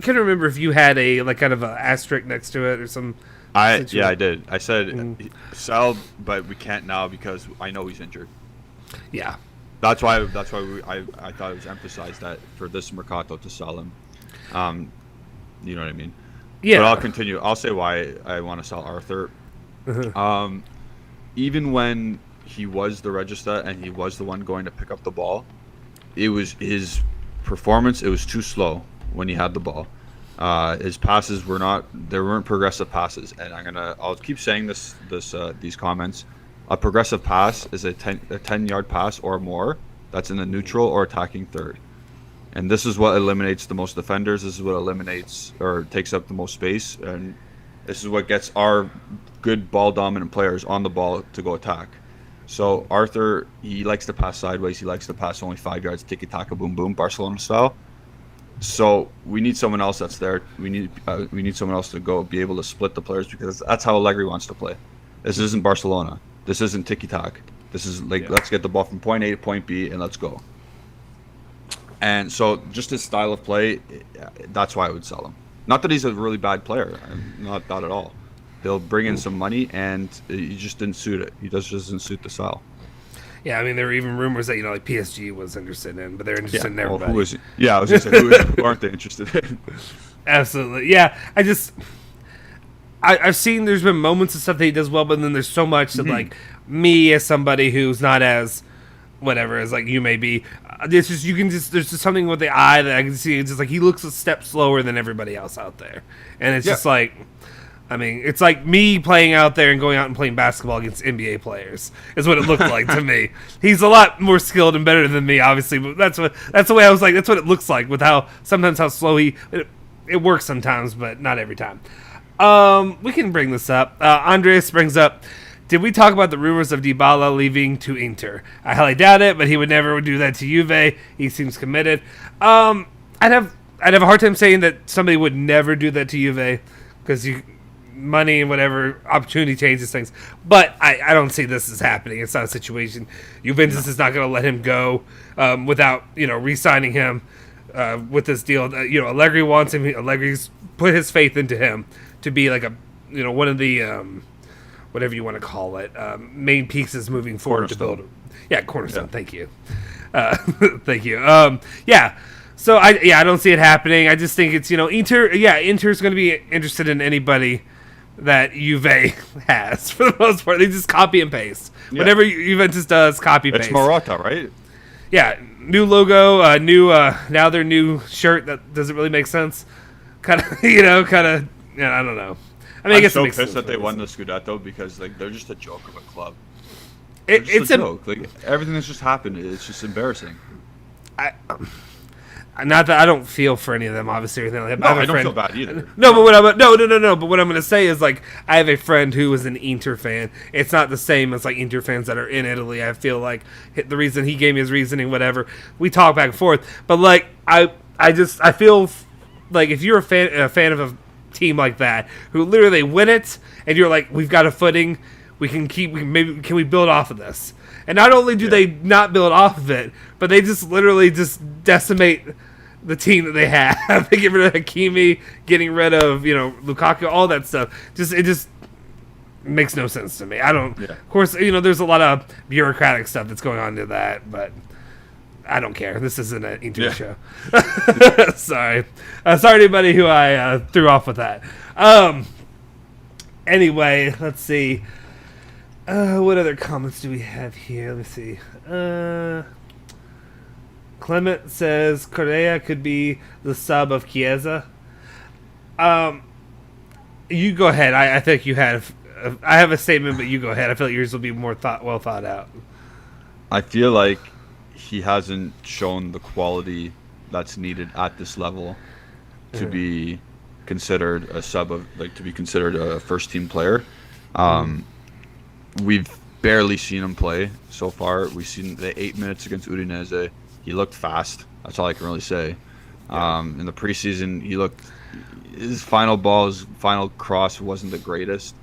can't remember if you had a kind of an asterisk next to it or some.
I did. I said sell, but we can't now because I know he's injured.
Yeah.
That's why I thought it was emphasized that for this Mercato to sell him. You know what I mean? Yeah. But I'll continue. I'll say why I want to sell Arthur. Even when he was the Regista and he was the one going to pick up the ball, it was his performance. It was too slow when he had the ball. His passes weren't progressive passes, and I'll keep saying these comments. A progressive pass is a 10-yard pass or more that's in the neutral or attacking third. And this is what eliminates the most defenders. This is what eliminates or takes up the most space. And this is what gets our good ball-dominant players on the ball to go attack. So Arthur, he likes to pass sideways. He likes to pass only 5 yards, tiki-taka, boom, boom, Barcelona style. So we need someone else that's there. We need someone else to go be able to split the players, because that's how Allegri wants to play. This isn't Barcelona. This isn't tiki-taka. This is like, let's get the ball from point A to point B and let's go. And so just his style of play, that's why I would sell him. Not that he's a really bad player. Not that at all. They'll bring in some money, and he just didn't suit it. He just doesn't suit the style.
Yeah, I mean, there were even rumors that, like PSG was interested in, but they're interested in everybody.
Well, I was going to say, who aren't they interested in?
Absolutely. Yeah, I've seen there's been moments of stuff that he does well, but then there's so much that, like, me as somebody who's not as whatever as like you may be, it's just there's just something with the eye that I can see. It's just like he looks a step slower than everybody else out there, and it's just like, I mean, it's like me playing out there and going out and playing basketball against NBA players is what it looked like to me. He's a lot more skilled and better than me, obviously, but that's the way I was like. That's what it looks like with how slow it works sometimes, but not every time. We can bring this up. Andres brings up, did we talk about the rumors of Dybala leaving to Inter? I highly doubt it, but he would never do that to Juve. He seems committed. I'd have a hard time saying that somebody would never do that to Juve, because money and whatever, opportunity changes things. But I don't see this as happening. It's not a situation. Juventus is not going to let him go without re-signing him with this deal. Allegri wants him. Allegri's put his faith into him to be like one of the whatever you want to call it, main pieces moving forward to build. Yeah, cornerstone. Yeah. Thank you. Thank you. Yeah. So I don't see it happening. I just think it's Inter. Yeah, Inter's going to be interested in anybody that Juve has for the most part. They just copy and paste. Yeah. Whatever Juventus does, copy paste.
It's Morata, right?
Yeah, new logo, now their new shirt that doesn't really make sense. Kind of, I don't know. I mean, I guess
so pissed that they won the Scudetto, because like they're just a joke of a club.
It's a
joke. Like everything that's just happened, it's just embarrassing.
Not that I don't feel for any of them, obviously, or anything like that.
No, I don't feel bad either.
No, but But what I'm going to say is, like, I have a friend who is an Inter fan. It's not the same as like Inter fans that are in Italy. I feel like the reason he gave me his reasoning, whatever, we talk back and forth. But like, I feel like if you're a fan of a team like that, who literally win it, and you're like, we've got a footing, can we build off of this? And not only do they not build off of it, but they just literally just decimate the team that they have. They get rid of Hakimi, getting rid of Lukaku, all that stuff. It just makes no sense to me. I don't. Yeah. Of course, there's a lot of bureaucratic stuff that's going on to that, but I don't care. This isn't an Inter show. Sorry to anybody who I threw off with that. Anyway, let's see. What other comments do we have here? Let me see. Clement says Correa could be the sub of Chiesa. You go ahead. I think you have. I have a statement, but you go ahead. I feel like yours will be more well thought out.
I feel like he hasn't shown the quality that's needed at this level to be considered a sub of, like, to be considered a first team player. We've barely seen him play so far. We've seen the 8 minutes against Udinese. He looked fast. That's all I can really say. In the preseason, his final cross wasn't the greatest,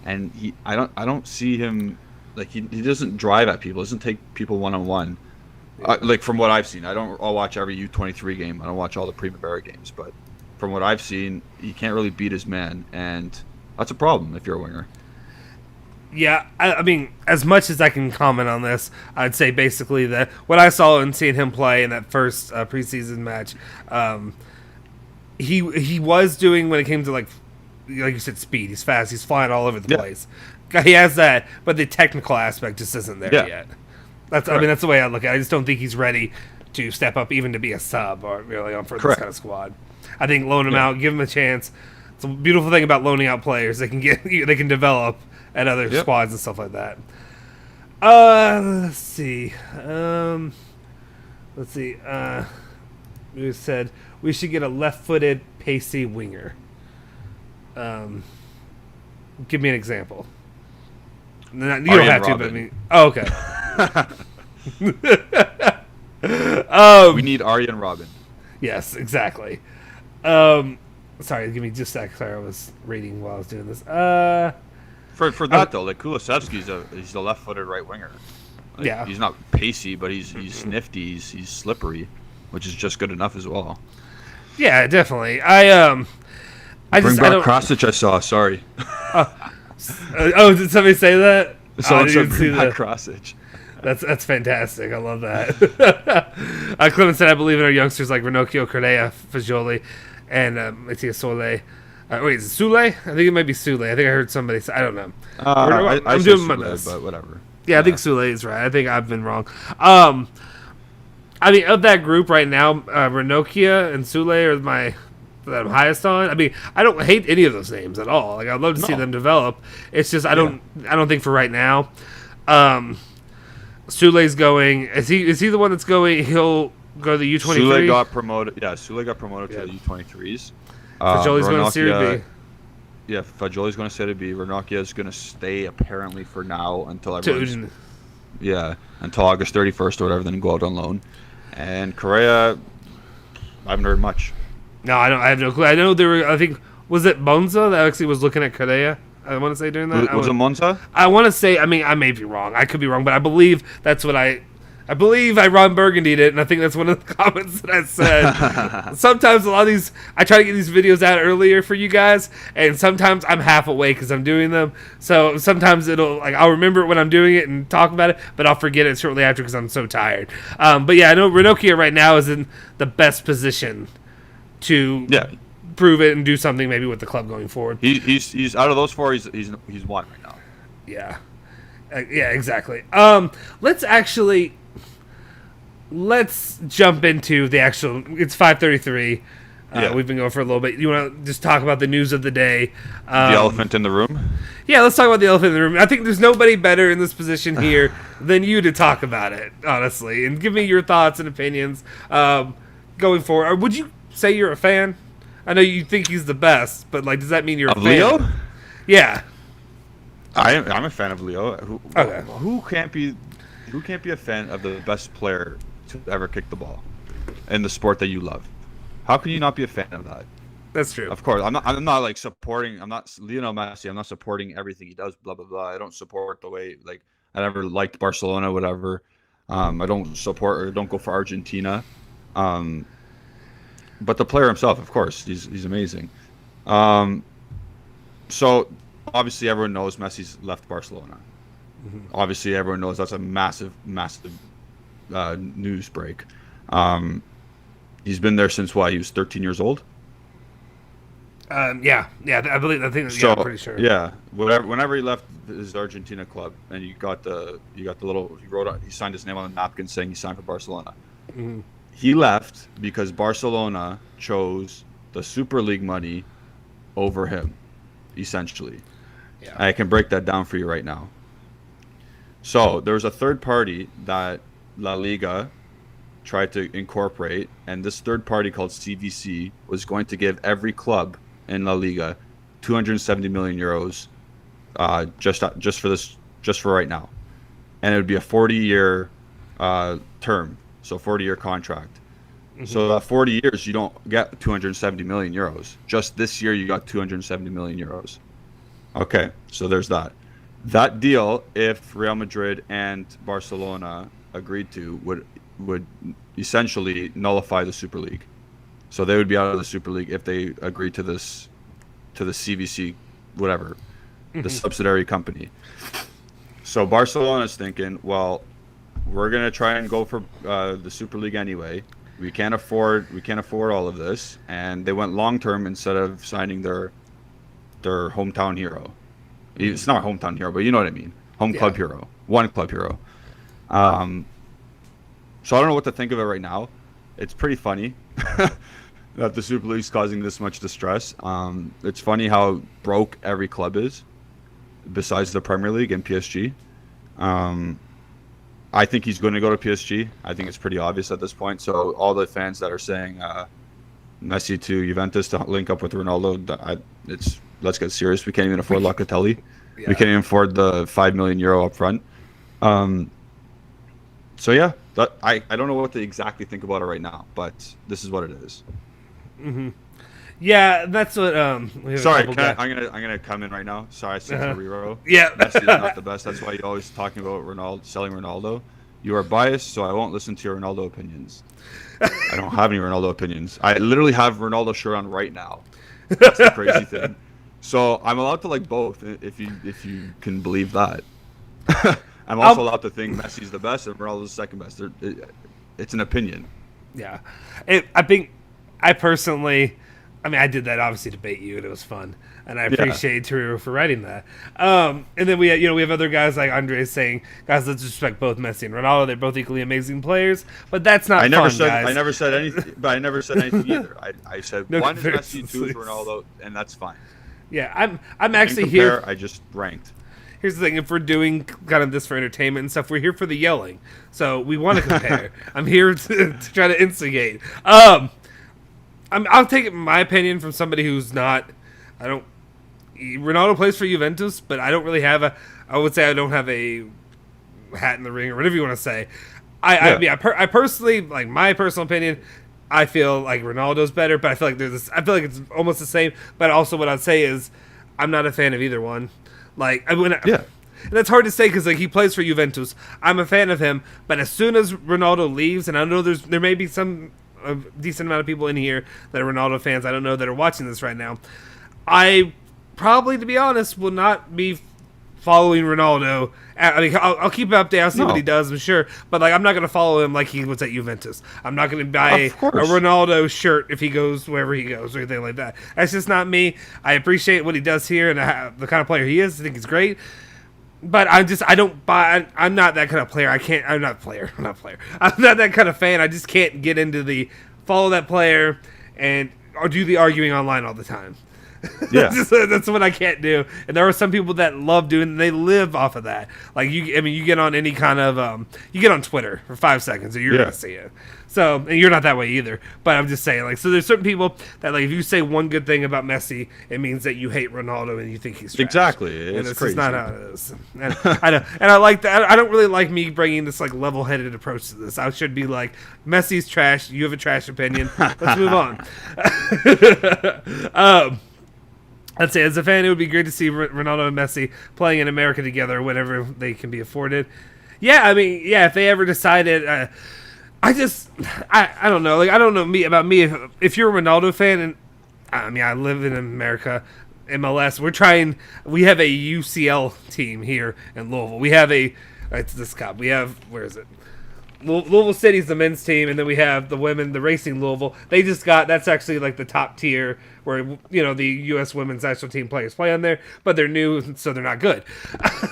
and I don't see him, like, he doesn't drive at people. He doesn't take people one-on-one. Like, from what I've seen, I'll watch every U23 game. I don't watch all the Primavera games, but from what I've seen, he can't really beat his man, and that's a problem if you're a winger.
Yeah, I mean, as much as I can comment on this, I'd say basically that what I saw in seeing him play in that first preseason match, he was doing, when it came to like you said, speed. He's fast. He's flying all over the place. He has that, but the technical aspect just isn't there yet. That's the way I look at it. I just don't think he's ready to step up, even to be a sub or really on for this kind of squad. I think loan him out, give him a chance. It's a beautiful thing about loaning out players. They can develop at other squads and stuff like that. Let's see. who said we should get a left-footed, pacey winger. Give me an example. You don't have to, but I mean, okay.
We need Arjen Robben.
Yes, exactly. Sorry, give me just a sec. Sorry, I was reading while I was doing this.
For that though, like Kulusevski's he's a left-footed right winger. Like,
yeah,
he's not pacey, but he's nifty. He's slippery, which is just good enough as well.
Yeah, definitely. I
Bring back Krasic. I saw. Sorry.
Did somebody say that?
Someone said bring back Krasic.
That's fantastic. I love that. Clement said, I believe in our youngsters like Ranocchio, Correa, Fagioli, and Mattia Sole. Wait, is it Sule? I think it might be Sule. I think I heard somebody say, I don't know.
I'm doing my best. But whatever.
Yeah, I think Sule is right. I think I've been wrong. I mean, of that group right now, Ranocchia and Sule are that I'm highest on. I mean, I don't hate any of those names at all. Like, I'd love to see them develop. It's just I don't think for right now. Sule's going. Is he the one that's going? He'll go to the U23.
Sule got promoted. Yeah, Sule got promoted to the U23s.
Fagioli's going to Serie B.
Yeah, Fagioli's going to Serie B. Ranocchia is going to stay apparently for now until until August 31st or whatever. Then go out on loan. And Correa, I haven't heard much.
No, I have no clue. I know there were. I think was it Monza that actually was looking at Correa. I want to say during that.
Was it Monza?
I want to say. I mean, I may be wrong. I could be wrong, but I believe that's what I believe I Ron Burgundied it, and I think that's one of the comments that I said. Sometimes a lot of these, I try to get these videos out earlier for you guys, and sometimes I'm half awake because I'm doing them. So sometimes I'll remember it when I'm doing it and talk about it, but I'll forget it shortly after because I'm so tired. But yeah, I know Ranocchia right now is in the best position to prove it and do something maybe with the club going forward.
He's out of those four. He's one right now.
Yeah. Yeah, exactly. Let's jump into the actual. It's 5:33. We've been going for a little bit. You want to just talk about the news of the day?
The elephant in the room.
Yeah, let's talk about the elephant in the room. I think there's nobody better in this position here than you to talk about it, honestly, and give me your thoughts and opinions going forward. Or would you say you're a fan? I know you think he's the best, but does that mean you're a fan?
Leo?
Yeah,
I'm a fan of Leo.
Okay.
Who can't be a fan of the best player to ever kick the ball in the sport that you love? How can you not be a fan of that?
That's true.
Of course, I'm not supporting. I'm not Lionel Messi. I'm not supporting everything he does. Blah blah blah. I don't support the way I never liked Barcelona. Whatever. I don't support or don't go for Argentina. But the player himself, of course, he's amazing. So obviously everyone knows Messi's left Barcelona. Mm-hmm. Obviously everyone knows that's a massive news break. He's been there since he was 13 years old.
Yeah, I think so, I'm pretty sure.
Yeah, whenever he left his Argentina club, and you got the little, he signed his name on the napkin saying he signed for Barcelona. Mm-hmm. He left because Barcelona chose the Super League money over him, essentially. Yeah. I can break that down for you right now. So there was a third party that La Liga tried to incorporate, and this third party called CVC was going to give every club in La Liga 270 million euros just for right now, and it would be a 40-year term, so 40-year contract. Mm-hmm. So that 40 years you don't get 270 million euros. Just this year you got 270 million euros. Okay, so there's that. That deal, if Real Madrid and Barcelona agreed to, would essentially nullify the Super League. So they would be out of the Super League if they agreed to this, to the CVC, whatever, the subsidiary company. So Barcelona's thinking, well, we're gonna try and go for the Super League anyway. We can't afford all of this, and they went long term instead of signing their hometown hero. It's not hometown hero, but you know what I mean. Club hero, one club hero. So I don't know what to think of it right now. It's pretty funny that the Super League's causing this much distress. It's funny how broke every club is, besides the Premier League and PSG. I think he's going to go to PSG. I think it's pretty obvious at this point. So all the fans that are saying Messi to Juventus to link up with Ronaldo, let's get serious. We can't even afford Locatelli. Yeah. We can't even afford the €5 million up front. So yeah, I don't know what to exactly think about it right now, but this is what it is.
Mm-hmm. Yeah, that's what.
Sorry, I'm gonna come in right now. Sorry, I sent a reroll.
Yeah,
Messi is not the best. That's why you're always talking about selling Ronaldo. You are biased, so I won't listen to your Ronaldo opinions. I don't have any Ronaldo opinions. I literally have Ronaldo shirt on right now. That's the crazy thing. So I'm allowed to like both, if you can believe that. I'm also allowed to think Messi's the best and Ronaldo's the second best. It's an opinion.
Yeah, I think I personally. I mean, I did that obviously to bait you, and it was fun, and I appreciate Torero for writing that. And then we have other guys like Andre saying, "Guys, let's respect both Messi and Ronaldo. They're both equally amazing players." But that's not fun, guys.
I never said anything. But I never said anything either. I said one is Messi, two is Ronaldo, and that's fine.
Yeah, I'm actually here.
I just ranked.
Here's the thing: if we're doing kind of this for entertainment and stuff, we're here for the yelling. So we want to compare. I'm here to try to instigate. I'll take my opinion from somebody who's not. Ronaldo plays for Juventus, but I don't really have I would say I don't have a hat in the ring or whatever you want to say. I personally, like, my personal opinion, I feel like Ronaldo's better, but I feel like I feel like it's almost the same. But also, what I'd say is, I'm not a fan of either one. Like, and that's hard to say because like he plays for Juventus. I'm a fan of him, but as soon as Ronaldo leaves, and I know there may be a decent amount of people in here that are Ronaldo fans, I don't know, that are watching this right now, I probably, to be honest, will not be following Ronaldo. I mean, I'll keep up to. I'll see what he does, I'm sure, but like I'm not going to follow him like he was at Juventus. I'm not going to buy a Ronaldo shirt if he goes wherever he goes or anything like that. That's just not me. I appreciate what he does here and the kind of player he is. I think he's great. But I'm not that kind of player. I'm not that kind of fan. I just can't get into the follow that player or do the arguing online all the time. Yeah, that's what I can't do. And there are some people that love doing. They live off of that. Like you get on any kind of you get on Twitter for 5 seconds, and you're gonna see it. So, and you're not that way either. But I'm just saying, like, so there's certain people that, like, if you say one good thing about Messi, it means that you hate Ronaldo and you think he's trash.
Exactly.
It's crazy. Just not how it is. And I like that. I don't really like me bringing this like level-headed approach to this. I should be like, Messi's trash. You have a trash opinion. Let's move on. I'd say, as a fan, it would be great to see Ronaldo and Messi playing in America together whenever they can be afforded. Yeah, I mean, yeah, if they ever decided, I don't know. Like, I don't know about me. If you're a Ronaldo fan, and I mean, I live in America, MLS. We have a UCL team here in Louisville. We have it's this cup. We have, where is it? Louisville City's the men's team, and then we have the women, the Racing Louisville. That's actually like the top tier where, you know, the U.S. women's national team players play on there, but they're new, so they're not good.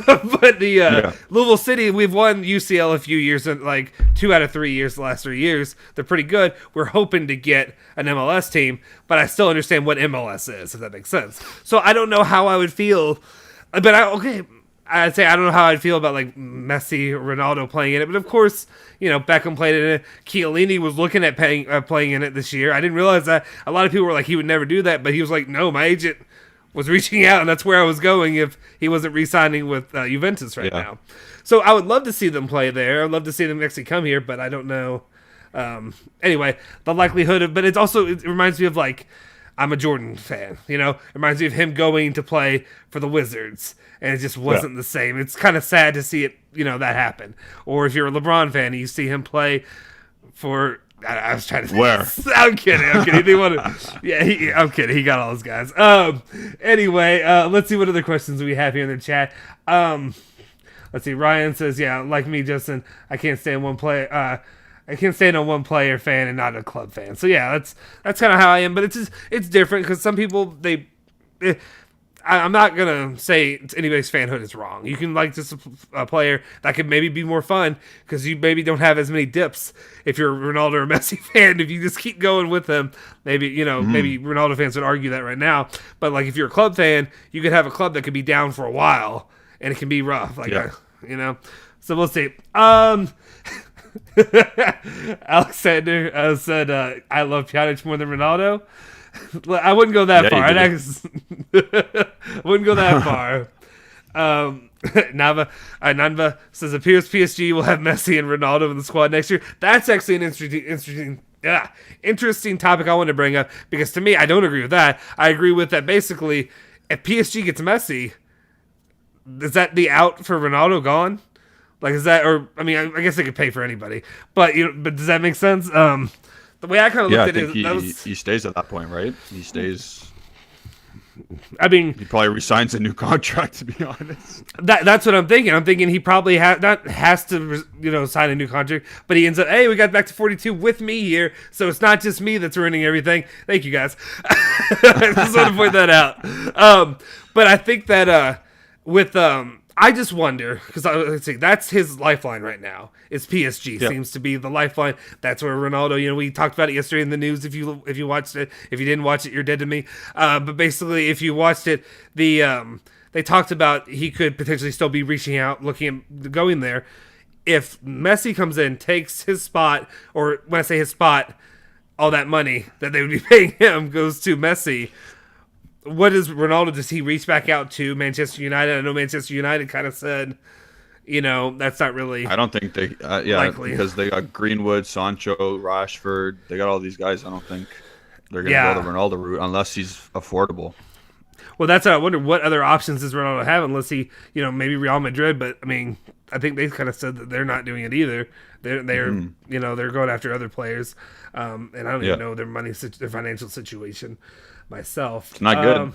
But the Louisville City, we've won UCL a few years, like 2 out of 3 years, the last 3 years. They're pretty good. We're hoping to get an MLS team, but I still understand what MLS is, if that makes sense. So I don't know how I would feel, but I'd say I don't know how I'd feel about like Messi or Ronaldo playing in it, but of course, you know, Beckham played in it. Chiellini was looking at playing in it this year. I didn't realize that. A lot of people were like, he would never do that, but he was like, no, my agent was reaching out, and that's where I was going if he wasn't re-signing with Juventus right now. So I would love to see them play there. I'd love to see them actually come here, but I don't know. Anyway, the likelihood of, but it reminds me of like, I'm a Jordan fan, you know? It reminds me of him going to play for the Wizards, and it just wasn't the same. It's kind of sad to see it, you know, that happen. Or if you're a LeBron fan and you see him play for, I was trying to think.
Where?
I'm kidding. I'm kidding. He got all those guys. Anyway, let's see what other questions we have here in the chat. Let's see. Ryan says, yeah, like me, Justin, I can't stand one player. I can't stand a one player fan and not a club fan. So yeah, that's kind of how I am. But it's different because some people I'm not gonna say anybody's fanhood is wrong. You can like just a player that could maybe be more fun because you maybe don't have as many dips. If you're a Ronaldo or Messi fan, if you just keep going with them, maybe maybe Ronaldo fans would argue that right now. But like if you're a club fan, you could have a club that could be down for a while and it can be rough. Like you know. So we'll see. Alexander said, I love Pjanic more than Ronaldo. I wouldn't go that far. I wouldn't go that far. Nanva says, appears PSG will have Messi and Ronaldo in the squad next year. That's actually an interesting topic I want to bring up, because to me, I don't agree with that. I agree with that basically, if PSG gets Messi, is that the out for Ronaldo gone? Like, is that, or, I mean, I guess they could pay for anybody, but does that make sense? The way I kind of looked at it,
he stays at that point, right? He stays.
I mean,
he probably resigns a new contract, to be honest.
That's what I'm thinking. I'm thinking he probably has to sign a new contract, but he ends up, hey, we got back to 42 with me here, so it's not just me that's ruining everything. Thank you, guys. I just want to point that out. But I think that I just wonder, because let's see, that's his lifeline right now. Is PSG seems to be the lifeline. That's where Ronaldo. We talked about it yesterday in the news. If you watched it, if you didn't watch it, you're dead to me. But basically, if you watched it, they talked about he could potentially still be reaching out, looking at going there. If Messi comes in, takes his spot, or when I say his spot, all that money that they would be paying him goes to Messi. What is Ronaldo? Does he reach back out to Manchester United? I know Manchester United kind of said, that's not really.
I don't think they, likely. Because they got Greenwood, Sancho, Rashford. They got all these guys. I don't think they're going to go the Ronaldo route unless he's affordable. Well,
that's what I wonder. What other options does Ronaldo have unless he, maybe Real Madrid? But I mean, I think they kind of said that they're not doing it either. They're they're going after other players, and I don't even know their financial situation myself.
It's not good.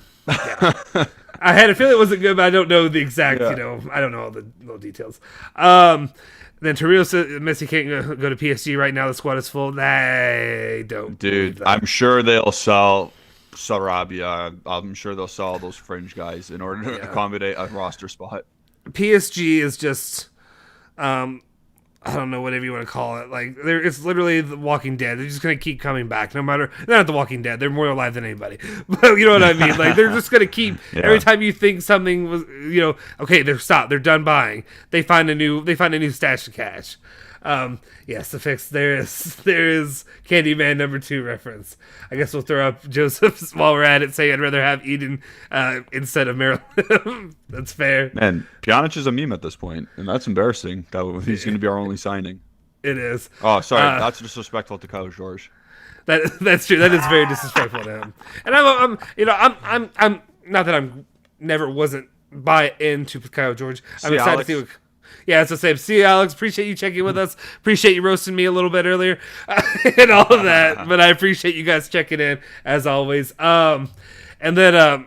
I had a feeling it wasn't good, but I don't know the exact. I don't know all the little details. Then Torrio said Messi can't go to PSG right now. The squad is full. They don't.
Dude, I'm sure they'll sell Sarabia. I'm sure they'll sell all those fringe guys in order to accommodate a roster spot.
PSG is just, I don't know, whatever you want to call it. Like, it's literally The Walking Dead. They're just going to keep coming back, no matter. They're not The Walking Dead. They're more alive than anybody. But you know what I mean? Like, they're just going to keep. Every time you think something was, okay, they're stopped. They're done buying. They find a new stash of cash. Yes, the fix. There is Candyman #2 reference. I guess we'll throw up Joseph's while we're at it, saying I'd rather have Eden instead of Maryland. That's fair.
Man, Pjanic is a meme at this point, and that's embarrassing. That he's going to be our only signing.
It is.
Oh, sorry, that's disrespectful to Kyle George.
That's true. That is very disrespectful to him. And I'm not that I'm never wasn't buy into Kyle George. I'm excited to see what. Yeah, it's the same. See you, Alex. Appreciate you checking with us. Appreciate you roasting me a little bit earlier and all of that. But I appreciate you guys checking in, as always. And then,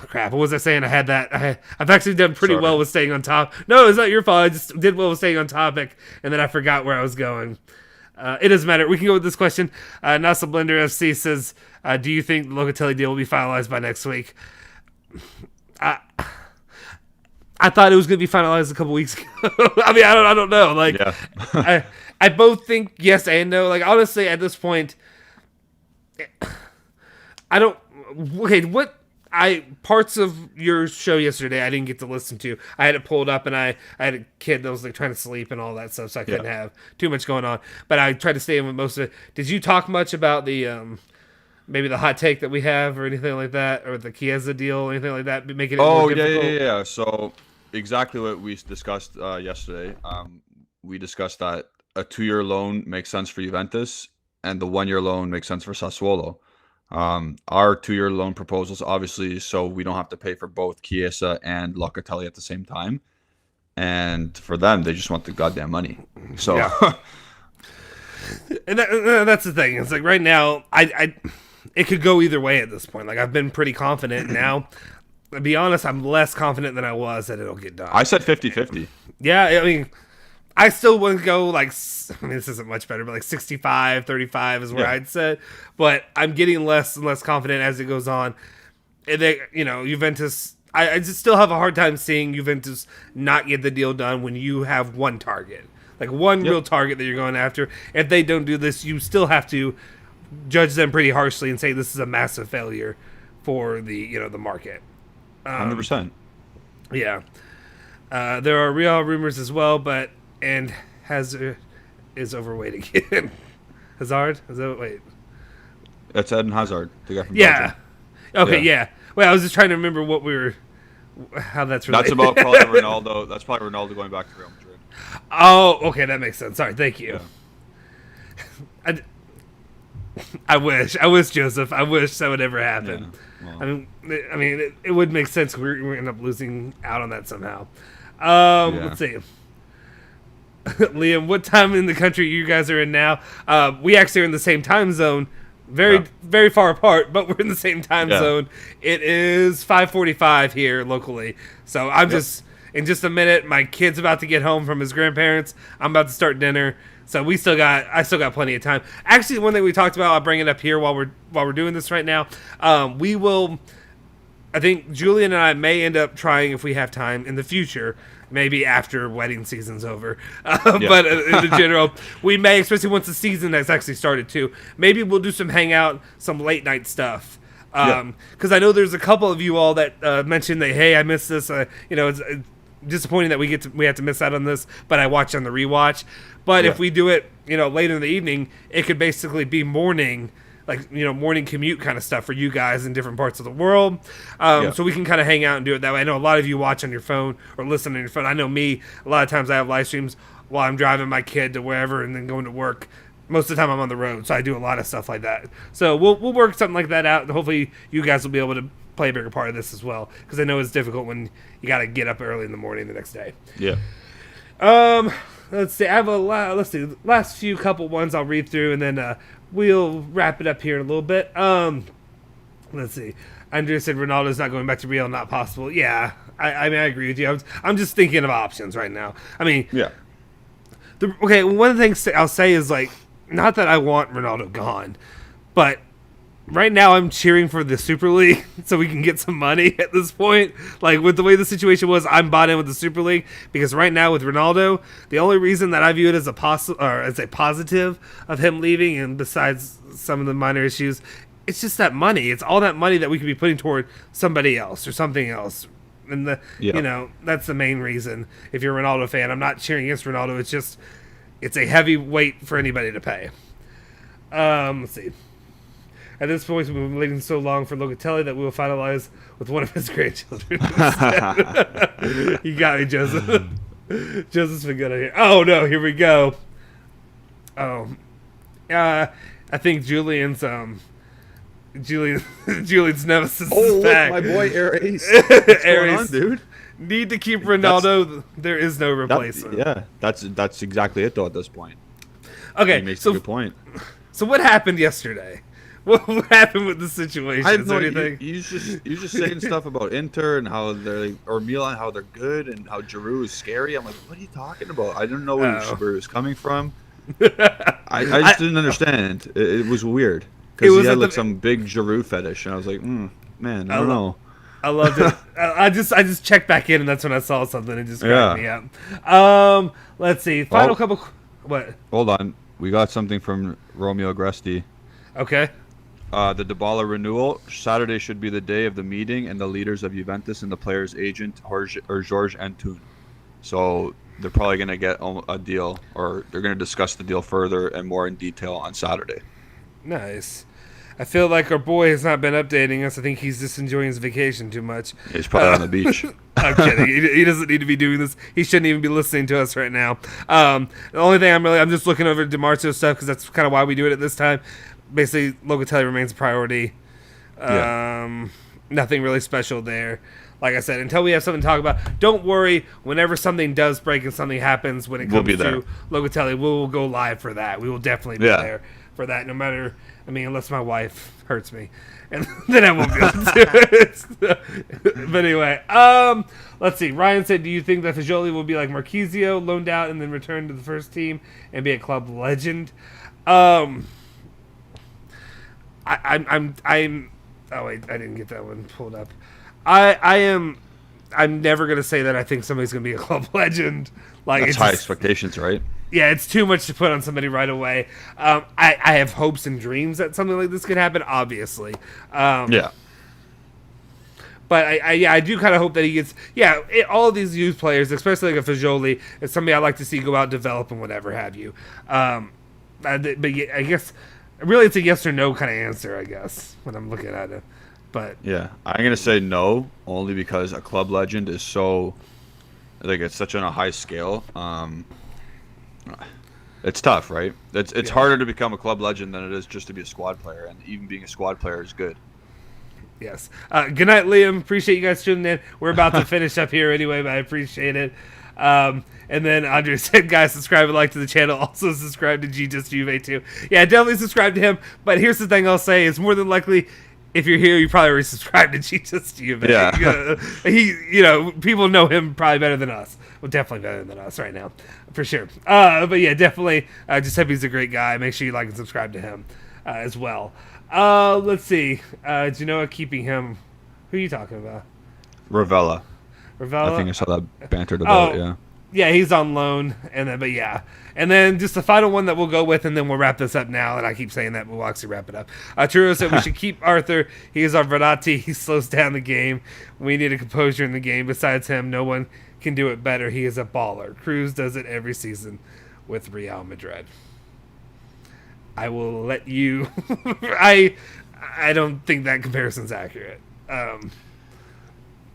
crap, what was I saying? I had that. I've actually done pretty well with staying on top. No, it's not your fault. I just did well with staying on topic, and then I forgot where I was going. It doesn't matter. We can go with this question. Nasa Blender FC says, do you think the Locatelli deal will be finalized by next week? I thought it was going to be finalized a couple weeks ago. I mean, I don't know. Like, I both think yes and no. Like, honestly, at this point, I don't. Okay, parts of your show yesterday I didn't get to listen to. I had it pulled up, and I had a kid that was like trying to sleep and all that stuff, so I couldn't have too much going on. But I tried to stay in with most of it. Did you talk much about the maybe the hot take that we have, or anything like that, or the Chiesa deal, or anything like that, making it more difficult?
Yeah. So exactly what we discussed yesterday. We discussed that a 2-year loan makes sense for Juventus, and the 1-year loan makes sense for Sassuolo. Our 2-year loan proposals, obviously, so we don't have to pay for both Chiesa and Locatelli at the same time. And for them, they just want the goddamn money. So,
and that's the thing. It's like right now, it could go either way at this point. Like, I've been pretty confident now. To be honest, I'm less confident than I was that it'll get done.
I said 50-50.
Yeah, I mean, I still would go like, I mean, this isn't much better, but like 65-35 is where I'd say. But I'm getting less and less confident as it goes on. And they, Juventus, I just still have a hard time seeing Juventus not get the deal done when you have one target. Like one real target that you're going after. If they don't do this, you still have to judge them pretty harshly and say this is a massive failure for the, the market.
100%.
Yeah. There are Real rumors as well, and Hazard is overweight again. Hazard? Wait.
That's Eden Hazard, the guy from
Yeah.
Belgium.
Okay, yeah. Well, I was just trying to remember how that's related.
That's about probably Ronaldo. That's probably Ronaldo going back to Real Madrid.
Oh, okay, that makes sense. Sorry, thank you.
Yeah.
I wish, Joseph. I wish that would ever happen.
Yeah, well.
I mean, it would make sense. We're end up losing out on that somehow. Let's see. Liam, what time in the country you guys are in now? We actually are in the same time zone. Very far apart, but we're in the same time zone. It is 5:45 here locally. So I'm just in just a minute. My kid's about to get home from his grandparents. I'm about to start dinner. So I still got plenty of time. Actually, one thing we talked about, I'll bring it up here while we're doing this right now. I think Julian and I may end up trying, if we have time in the future, maybe after wedding season's over. But in general, we may, especially once the season has actually started too, maybe we'll do some hangout, some late night stuff. Because I know there's a couple of you all that mentioned that, hey, I missed this. It's disappointing that we have to miss out on this, but I watched on the rewatch. But if we do it, later in the evening, it could basically be morning. Morning commute kind of stuff for you guys in different parts of the world. So we can kind of hang out and do it that way. I know a lot of you watch on your phone or listen on your phone. I know me, a lot of times I have live streams while I'm driving my kid to wherever and then going to work. Most of the time I'm on the road, so I do a lot of stuff like that. So we'll work something like that out, and hopefully you guys will be able to play a bigger part of this as well, because I know it's difficult when you got to get up early in the morning the next day.
Yeah.
Let's see. I have last few couple ones I'll read through, and then we'll wrap it up here in a little bit. Let's see. Andrea said Ronaldo's not going back to Real, not possible. Yeah, I mean, I agree with you. I'm just thinking of options right now. I mean,
yeah.
One of the things I'll say is, not that I want Ronaldo gone, but right now I'm cheering for the Super League so we can get some money at this point. With the way the situation was, I'm bought in with the Super League, because right now with Ronaldo, the only reason that I view it as a positive of him leaving, and besides some of the minor issues, it's just that money. It's all that money that we could be putting toward somebody else or something else. And that's the main reason. If you're a Ronaldo fan, I'm not cheering against Ronaldo. It's a heavy weight for anybody to pay. Let's see. At this point, we've been waiting so long for Locatelli that we will finalize with one of his grandchildren. You got me, Joseph. Joseph's been good on here. Oh, no, here we go. Oh. I think Julian's nemesis is back.
My boy Aries. What's going on, dude?
Need to keep Ronaldo. There is no replacement.
That's exactly it, though, at this point.
Okay,
he makes a good point.
So what happened yesterday? What happened with the situation?
I have no idea. He was just saying stuff about Inter and how or Milan, how they're good, and how Giroud is scary. I'm like, what are you talking about? I don't know where Giroud is coming from. I just didn't understand. It was weird, because he had some big Giroud fetish, and I was like, man, I don't know.
I loved it. I just checked back in, and that's when I saw something. It just cracked me up. Let's see. Final couple. What?
Hold on. We got something from Romeo Agresti.
Okay.
The Dybala renewal. Saturday should be the day of the meeting and the leaders of Juventus and the player's agent, Georges Antoun. So they're probably going to get a deal, or they're going to discuss the deal further and more in detail on Saturday.
Nice. I feel like our boy has not been updating us. I think he's just enjoying his vacation too much.
He's probably on the beach.
I'm kidding. He doesn't need to be doing this. He shouldn't even be listening to us right now. The only thing I'm just looking over DiMarzio stuff, because that's kind of why we do it at this time. Basically, Locatelli remains a priority. Nothing really special there. Like I said, until we have something to talk about, don't worry. Whenever something does break and something happens when it comes to Locatelli, we will go live for that. We will definitely be there for that, no matter, unless my wife hurts me. And then I won't be able to do it. But anyway, let's see. Ryan said, do you think that Fajoli will be like Marquisio, loaned out and then return to the first team and be a club legend? I'm oh wait, I didn't get that one pulled up. I'm never gonna say that I think somebody's gonna be a club legend.
That's high expectations, right?
Yeah, it's too much to put on somebody right away. I have hopes and dreams that something like this could happen, obviously. But I do kind of hope that he gets all of these youth players, especially like a Fajoli, is somebody I'd like to see go out and develop and whatever have you. But yeah, I guess really it's a yes or no kind of answer, I guess, when I'm looking at it. But
yeah, I'm gonna say no only because a club legend is so like it's such on a high scale. It's tough, right? It's harder to become a club legend than it is just to be a squad player, and even being a squad player is good.
Yes. Good night, Liam. Appreciate you guys tuning in. We're about to finish up here anyway, but I appreciate it. And then Andre said, guys, subscribe and like to the channel. Also subscribe to Just Juve too. Yeah, definitely subscribe to him. But here's the thing I'll say. It's more than likely, if you're here, you probably already subscribed to Just Juve.
Yeah.
People know him probably better than us. Well, definitely better than us right now. For sure. But yeah, definitely. Just hope he's a great guy. Make sure you like and subscribe to him as well. Let's see. Genoa keeping him. Who are you talking about?
Ravella. I think I saw that bantered about.
Yeah, he's on loan, and then just the final one that we'll go with, and then we'll wrap this up now. And I keep saying that, but we'll actually wrap it up. Turo said we should keep Arthur. He is our Verratti. He slows down the game. We need a composure in the game. Besides him, no one can do it better. He is a baller. Cruz does it every season with Real Madrid. I will let you. I don't think that comparison's accurate.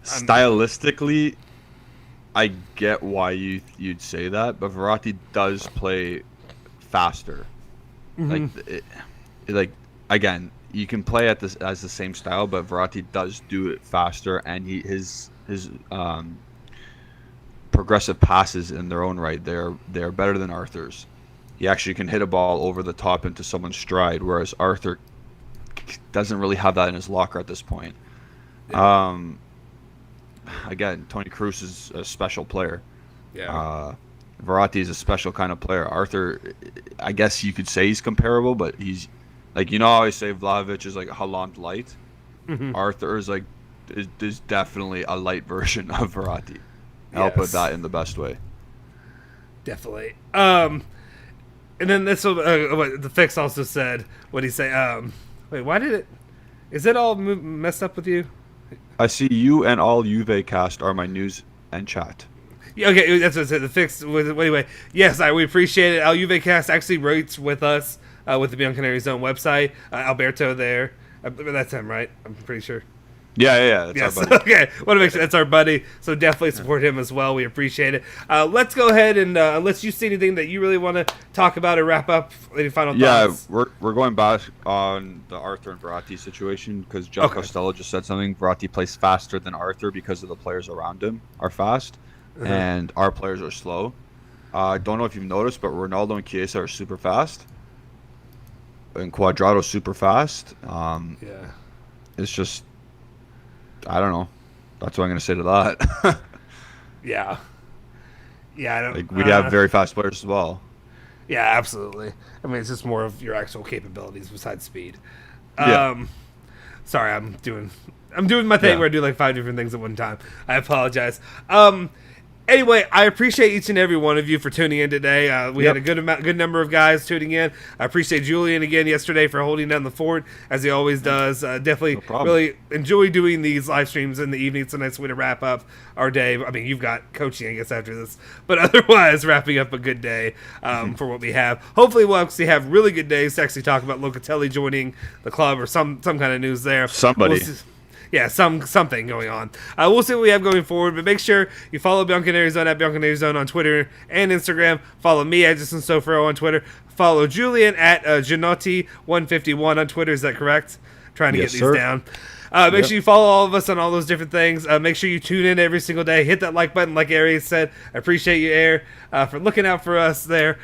Stylistically, I get why you'd say that, but Verratti does play faster.
Mm-hmm.
Again, you can play at this as the same style, but Verratti does do it faster, and his progressive passes in their own right, they're better than Arthur's. He actually can hit a ball over the top into someone's stride, whereas Arthur doesn't really have that in his locker at this point. Yeah. Again, Toni Kroos is a special player.
Yeah.
Verratti is a special kind of player. Arthur, I guess you could say he's comparable, but he's like, how I always say Vlahovic is like Haaland light. Mm-hmm. Arthur is definitely a light version of Verratti. I'll put that in the best way.
Definitely. And then this what the fix also said. What he say? Wait, why did it? Is it all messed up with you?
I see you and all Juve cast are my news and chat.
Yeah, okay, that's what I said. The fix. Anyway, yes, we appreciate it. Al Juve cast actually writes with us with the Bianconeri Zone website. Alberto there. That's him, right? I'm pretty sure.
Yeah.
Yes. Our buddy. Okay. Want to make sure that's our buddy. So definitely support him as well. We appreciate it. Let's go ahead and unless you see anything that you really want to talk about or wrap up, any final thoughts?
Yeah, we're going back on the Arthur and Verratti situation because John Costello just said something. Verratti plays faster than Arthur because of the players around him are fast, and our players are slow. I don't know if you've noticed, but Ronaldo and Chiesa are super fast, and Cuadrado's super fast. It's just. I don't know. That's what I'm going to say to that.
Yeah, I don't.
We have very fast players as well.
Yeah, absolutely. I mean, it's just more of your actual capabilities besides speed. Sorry, I'm doing my thing where I do like 5 different things at one time. I apologize. Anyway, I appreciate each and every one of you for tuning in today. We had a good number of guys tuning in. I appreciate Julian again yesterday for holding down the fort, as he always does. Definitely really enjoy doing these live streams in the evening. It's a nice way to wrap up our day. I mean, you've got coaching, I guess, after this. But otherwise, wrapping up a good day for what we have. Hopefully, we'll actually have really good days to actually talk about Locatelli joining the club or some kind of news there.
Somebody.
Something going on. We'll see what we have going forward, but make sure you follow Bianconeri Zone at Bianconeri Zone on Twitter and Instagram. Follow me at Justin Sofro on Twitter. Follow Julian at Genotti151 on Twitter. Is that correct? Trying to get these down. Make sure you follow all of us on all those different things. Make sure you tune in every single day. Hit that like button, like Aries said. I appreciate you, Air, for looking out for us there.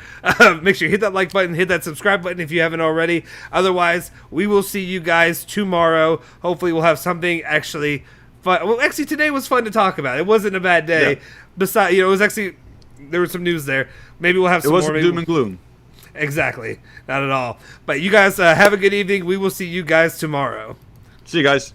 Make sure you hit that like button, hit that subscribe button if you haven't already. Otherwise, we will see you guys tomorrow. Hopefully, we'll have something actually fun. Well, actually, today was fun to talk about. It wasn't a bad day. Yeah. Besides, it was actually, there was some news there. Maybe we'll have some more.
It wasn't doom and gloom.
Exactly. Not at all. But you guys have a good evening. We will see you guys tomorrow.
See you guys.